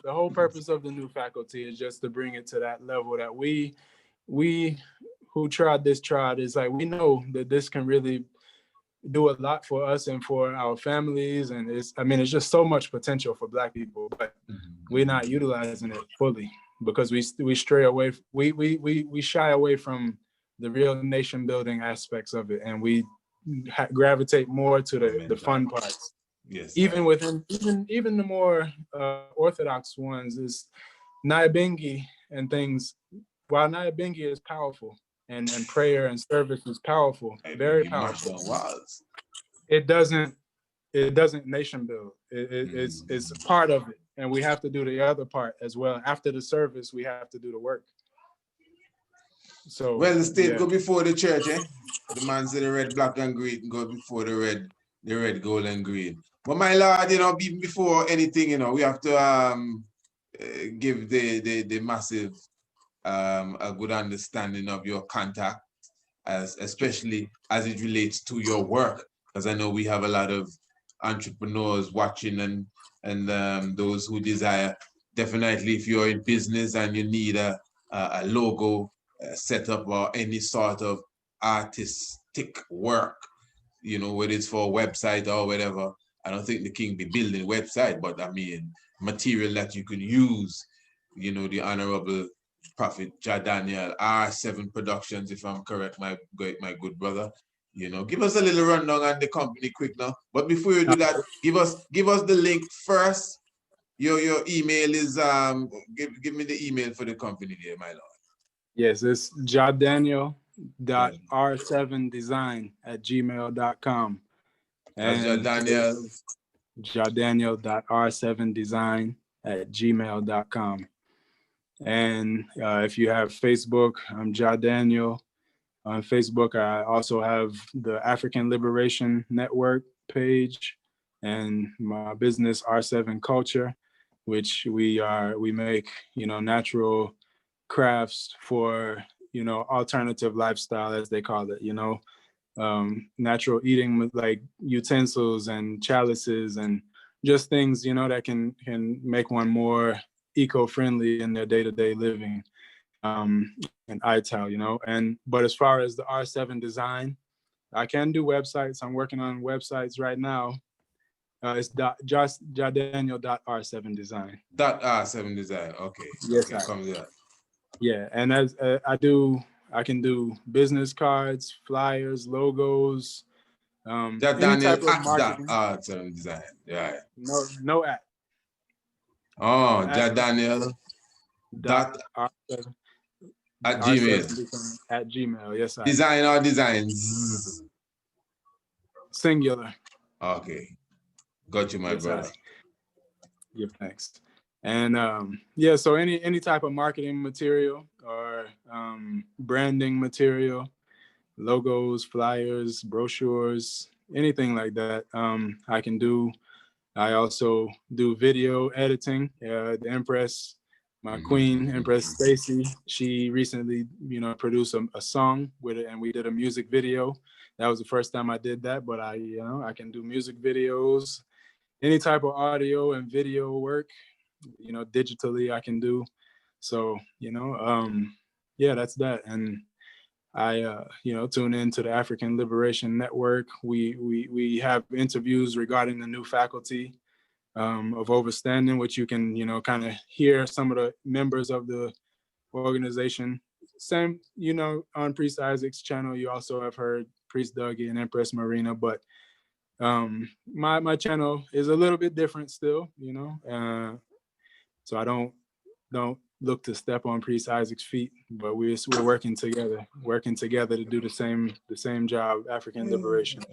the whole purpose of the new faculty is just to bring it to that level that we who tried is like, we know that this can really do a lot for us and for our families, and it's just so much potential for Black people, but we're not utilizing it fully because we stray away, we shy away from the real nation building aspects of it, and we gravitate more to the fun parts. Yes, Even within even the more orthodox ones is Nyabengi and things. While Nyabengi is powerful and prayer and service is powerful, I very think it must powerful, on walls. it doesn't nation build. It's part of it, and we have to do the other part as well. After the service, we have to do the work. So Well, the state yeah, go before the church, eh? The man said the red, black, and green go before the red, gold, and green. But my lord, even before anything, we have to give the massive a good understanding of your contact, especially as it relates to your work, because I know we have a lot of entrepreneurs watching and those who desire. Definitely, if you're in business and you need a logo set up or any sort of artistic work, whether it's for a website or whatever. I don't think the king be building a website, but I mean material that you can use. The honorable Prophet Jah Daniel R7 Productions, if I'm correct, my good brother. Give us a little rundown on the company quick now. But before you do that, give us the link first. Your email is give me the email for the company there, my lord. yes, it's jadaniel.r7design@gmail.com, That's Jah and Daniel. it's jadaniel.r7design@gmail.com. And if you have Facebook, I'm Jah Daniel. On Facebook, I also have the African Liberation Network page and my business R7 Culture, which we make natural crafts for alternative lifestyle, as they call it. natural eating, like utensils and chalices and just things, you know, that can make one more eco-friendly in their day-to-day living, and ITAL, you know. But as far as the R7 design, I can do websites. I'm working on websites right now. It's just jadaniel.r7 design. .r7 design. Okay. Yes, Okay. Come with that. yeah. And as I can do business cards, flyers, logos, any Daniel type of at marketing. .r7 design. Right. No at. Oh, At Daniel dot dot R7 at R7 Gmail. design at Gmail. Yes, I. Design or designs. Singular. Okay. Got you, my Yes, I. brother. Give thanks. And yeah, so any type of marketing material or branding material, logos, flyers, brochures, anything like that, I can do. I also do video editing. The Empress, my queen, Empress Stacy, she recently, you know, produced a song with it, and we did a music video. That was the first time I did that, but I can do music videos, any type of audio and video work, you know, digitally I can do. So, yeah, that's that. And I, tune into the African Liberation Network. We have interviews regarding the new faculty of overstanding, which you can, kind of hear some of the members of the organization. Same, on Priest Isaac's channel, you also have heard Priest Dougie and Empress Marina, but my channel is a little bit different still, so I don't look to step on Priest Isaac's feet, but we're working together to do the same job, African liberation.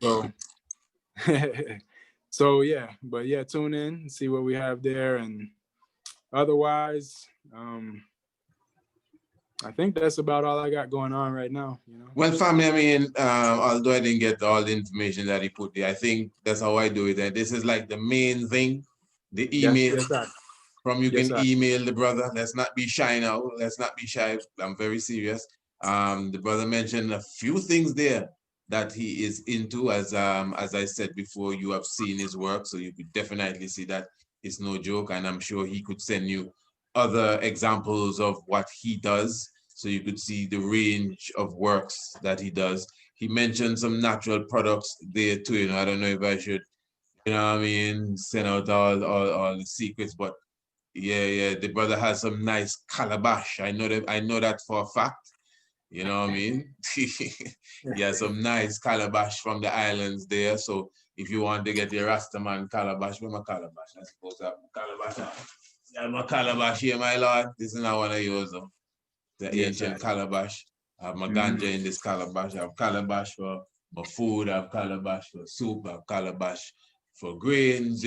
So so yeah, but yeah, tune in and see what we have there, and otherwise, I think that's about all I got going on right now. Well, family, I mean, although I didn't get all the information that he put there, I think that's how I do it. And this is like the main thing, the email. Yes, From you yes, can email the brother. Let's not be shy now. Let's not be shy. I'm very serious. The brother mentioned a few things there that he is into. As I said before, you have seen his work, so you could definitely see that it's no joke. And I'm sure he could send you other examples of what he does, so you could see the range of works that he does. He mentioned some natural products there too. I don't know if I should, what I mean, send out all the secrets, but yeah, the brother has some nice calabash. I know that for a fact. You know what I mean? Yeah, some nice calabash from the islands there. So if you want to get your Rastaman calabash, where my calabash? I suppose I have my calabash. Yeah, my calabash here, my lord. This is not one of yours, though. The ancient calabash. I have my ganja in this calabash. I have calabash for my food. I have calabash for soup. I have calabash for grains,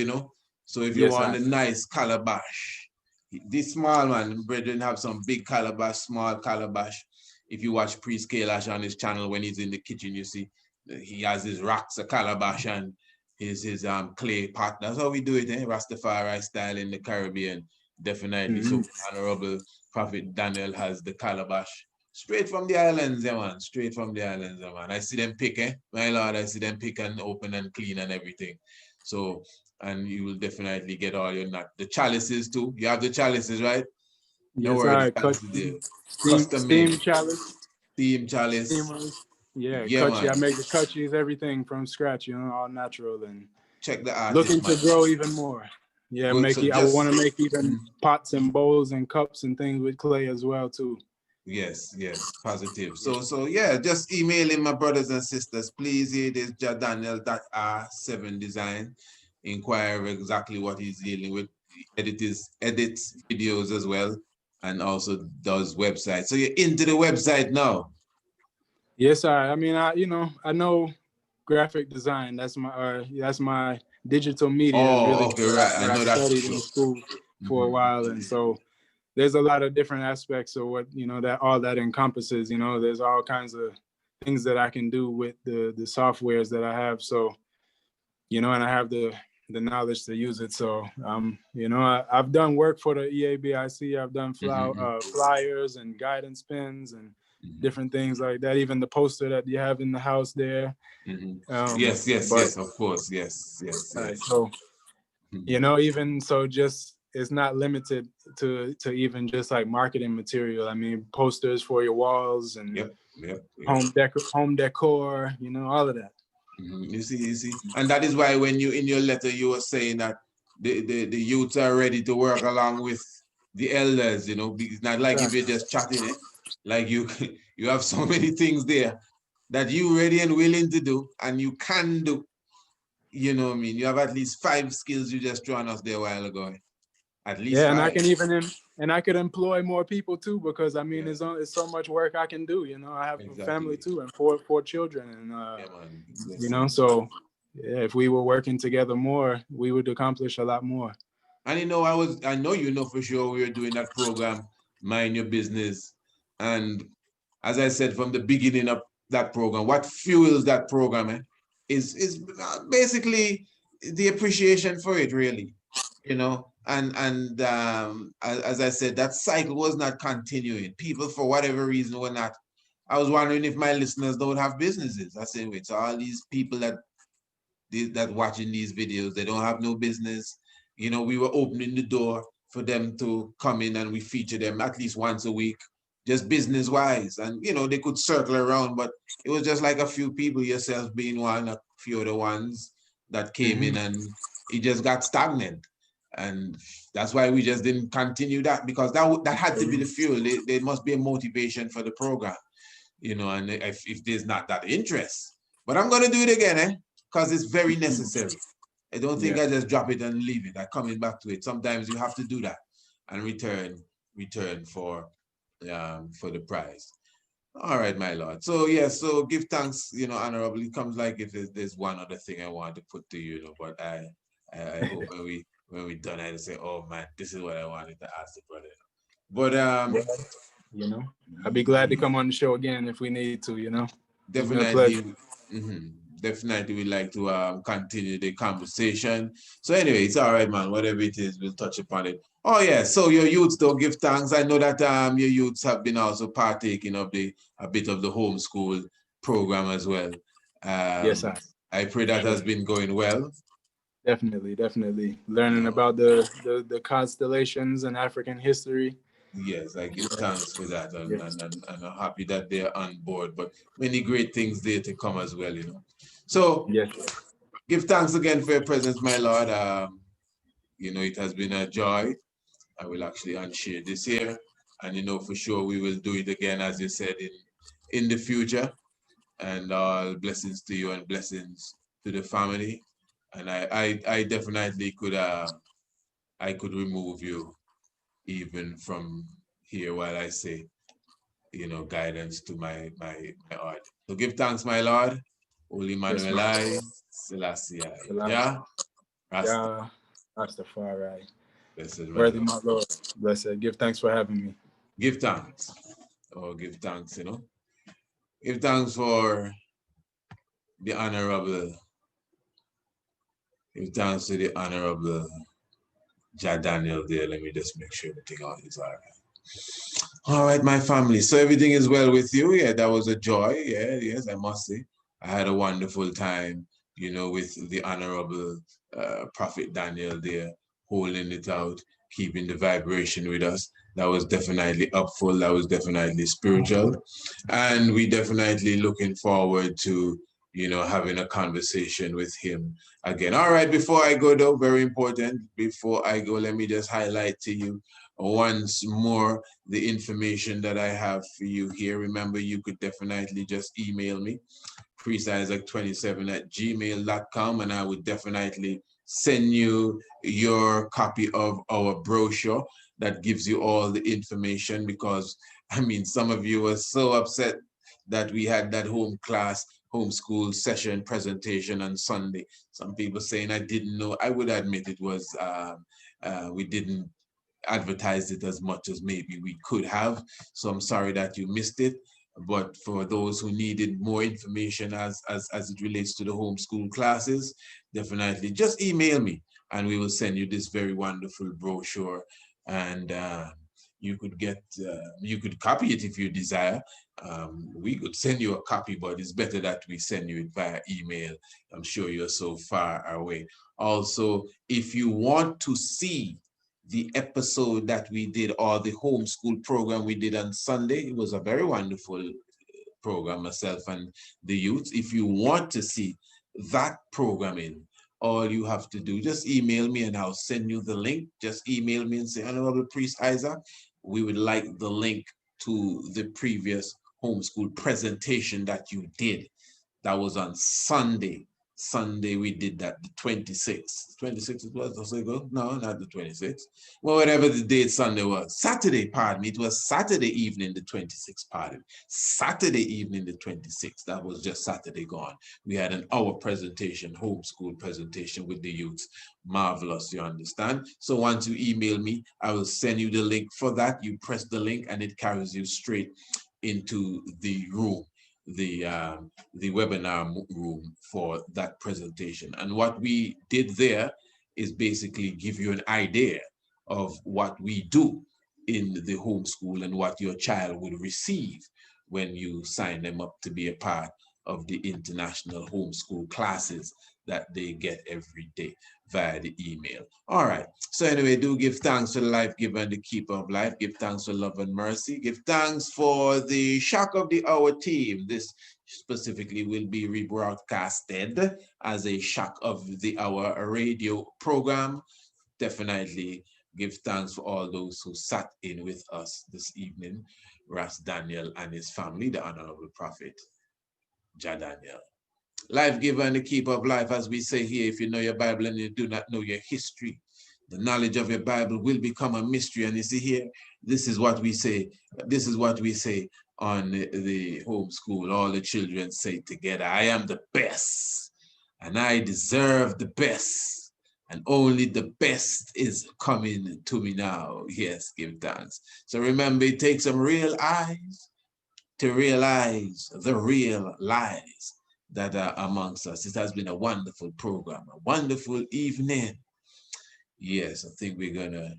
So if you want a nice calabash, this small man, brethren, have some big calabash, small calabash. If you watch Priest Kailash on his channel, when he's in the kitchen, you see he has his rocks of calabash and his clay pot. That's how we do it, Rastafari style in the Caribbean. Definitely. So Honorable Prophet Daniel has the calabash straight from the islands, man. Straight from the islands, man. I see them pick, my lord. I see them pick and open and clean and everything. So, and you will definitely get all your nut. The chalices too. You have the chalices, right? No worries. Custom made. Steam chalice. Steam chalice. Steamers. Yeah, cutchy. I make the cutchies, everything from scratch, all natural, and check the artist. Looking to grow even more. Yeah, I want to make even pots and bowls and cups and things with clay as well too. Yes, positive. So yeah, just email him, my brothers and sisters. Please, it is jadaniel.r7 design. Inquire exactly what he's dealing with. Edits videos as well, and also does websites. So you're into the website now. Yes, I mean, I know graphic design. That's my digital media. Oh, okay, right. I know that's studied in school for a while, and so there's a lot of different aspects of what that all that encompasses. There's all kinds of things that I can do with the softwares that I have. So, and I have the knowledge to use it. So, I've done work for the EABIC. I've done flyers and guidance pins and different things like that. Even the poster that you have in the house there. Yes, yes, But yes, of course. Yes, yes, right, yes. so even so, just it's not limited to even just like marketing material. I mean, posters for your walls and Yep, yep, yep. home decor, all of that. You see, and that is why when you in your letter you were saying that the youths are ready to work along with the elders. It's not like if you're just chatting it, like you you have so many things there that you ready and willing to do, and you can do. You know what I mean? You have at least 5 skills you just thrown us there a while ago. At least Yeah, and I five. can and I could employ more people too, because I mean, Yeah, it's so much work I can do. I have a family exactly. too, and four children, and Yeah, man. Listen. so yeah, if we were working together more, we would accomplish a lot more. And I know for sure we were doing that program, Mind Your Business. And as I said from the beginning of that program, what fuels that program is basically the appreciation for it, really. And as I said, that cycle was not continuing. People, for whatever reason, were not. I was wondering if my listeners don't have businesses. I said, wait, so all these people that watching these videos, they don't have no business. We were opening the door for them to come in, and we feature them at least once a week, just business wise. And they could circle around, but it was just like a few people, yourself being one, a few other ones that came in, and it just got stagnant. And that's why we just didn't continue that, because that had to be the fuel. There must be a motivation for the program, and if there's not that interest. But I'm going to do it again, because it's very necessary. I don't think Yeah. I just drop it and leave it. I'm coming back to it. Sometimes you have to do that and return for the prize. All right, my lord. So so give thanks, honorably. It comes like if there's one other thing I want to put to you, but I hope when we done, I say, oh man, this is what I wanted to ask the brother. But I'd be glad to come on the show again if we need to. It's been a pleasure. definitely, definitely we'd like to continue the conversation. So anyway, it's all right, man. Whatever it is, we'll touch upon it. Oh yeah, so your youths don't give thanks. I know that your youths have been also partaking of a bit of the homeschool program as well. Yes, I pray that sure. has been going well. Definitely learning about the constellations and African history. Yes, I give thanks for that, and, Yes. and, and, and I'm happy that they're on board. But many great things there to come as well. So Yes. give thanks again for your presence, my Lord. It has been a joy. I will actually unshare this here, and for sure we will do it again, as you said, in the future. And all blessings to you and blessings to the family. And I definitely could remove you even from here while I say, guidance to my heart. So give thanks, my Lord. Holy Yes, Manuel man. I, Selassie I. Salam. Yeah? Rasta. Yeah. Rastafari. Blessed, my Worthy, Lord. my Lord. Blessed. Give thanks for having me. Give thanks. Oh, give thanks, Give thanks for the honorable, give thanks to the honorable Daniel there. Let me just make sure everything is all right. All right, my family. So everything is well with you. Yeah, that was a joy. Yeah, yes, I must say. I had a wonderful time, with the honorable Prophet Daniel there, holding it out, keeping the vibration with us. That was definitely upful. That was definitely spiritual. And we definitely looking forward to, having a conversation with him again. All right, before I go though, very important, before I go, let me just highlight to you once more the information that I have for you here. Remember, you could definitely just email me, priestisaac27@gmail.com, and I would definitely send you your copy of our brochure that gives you all the information, because some of you were so upset that we had that homeschool session presentation on Sunday. Some people saying I didn't know. I would admit it was we didn't advertise it as much as maybe we could have. So I'm sorry that you missed it. But for those who needed more information as it relates to the homeschool classes, definitely just email me and we will send you this very wonderful brochure. And you could get, you could copy it if you desire. We could send you a copy, but it's better that we send you it via email. I'm sure you're so far away. Also, if you want to see the episode that we did, or the homeschool program we did on Sunday, it was a very wonderful program, myself and the youth. If you want to see that programming, all you have to do, just email me and I'll send you the link. Just email me and say, Honorable Priest Isaac, we would like the link to the previous homeschool presentation that you did. That was on Sunday. Sunday we did that, the 26th. 26th it was, does it go? No, not the 26th. Well, whatever the date Sunday was. Saturday, pardon me. It was Saturday evening, the 26th, pardon. Saturday evening, the 26th. That was just Saturday gone. We had an hour presentation, homeschool presentation with the youths. Marvelous, you understand? So once you email me, I will send you the link for that. You press the link and it carries you straight into the room, the webinar room for that presentation. And what we did there is basically give you an idea of what we do in the homeschool and what your child would receive when you sign them up to be a part of the international homeschool classes that they get every day via the email. All right. So anyway, do give thanks for the life giver and the keeper of life. Give thanks for love and mercy. Give thanks for the shock of the hour team. This specifically will be rebroadcasted as a shock of the hour radio program. Definitely give thanks for all those who sat in with us this evening. Ras Daniel and his family, the Honorable Prophet Jah Daniel. Life giver and the keeper of life, as we say here, if you know your Bible and you do not know your history, the knowledge of your Bible will become a mystery. And you see here, this is what we say. This is what we say on the homeschool. All the children say together, I am the best and I deserve the best. And only the best is coming to me now. Yes, give thanks. So remember, it takes some real eyes to realize the real lies that are amongst us. It has been a wonderful program, a wonderful evening. Yes, I think we're gonna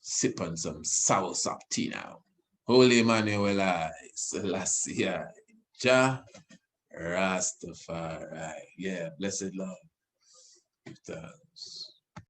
sip on some soursop tea now. Holy Emmanuel, Selassie, Jah Rastafari. Yeah, blessed Lord. Thanks.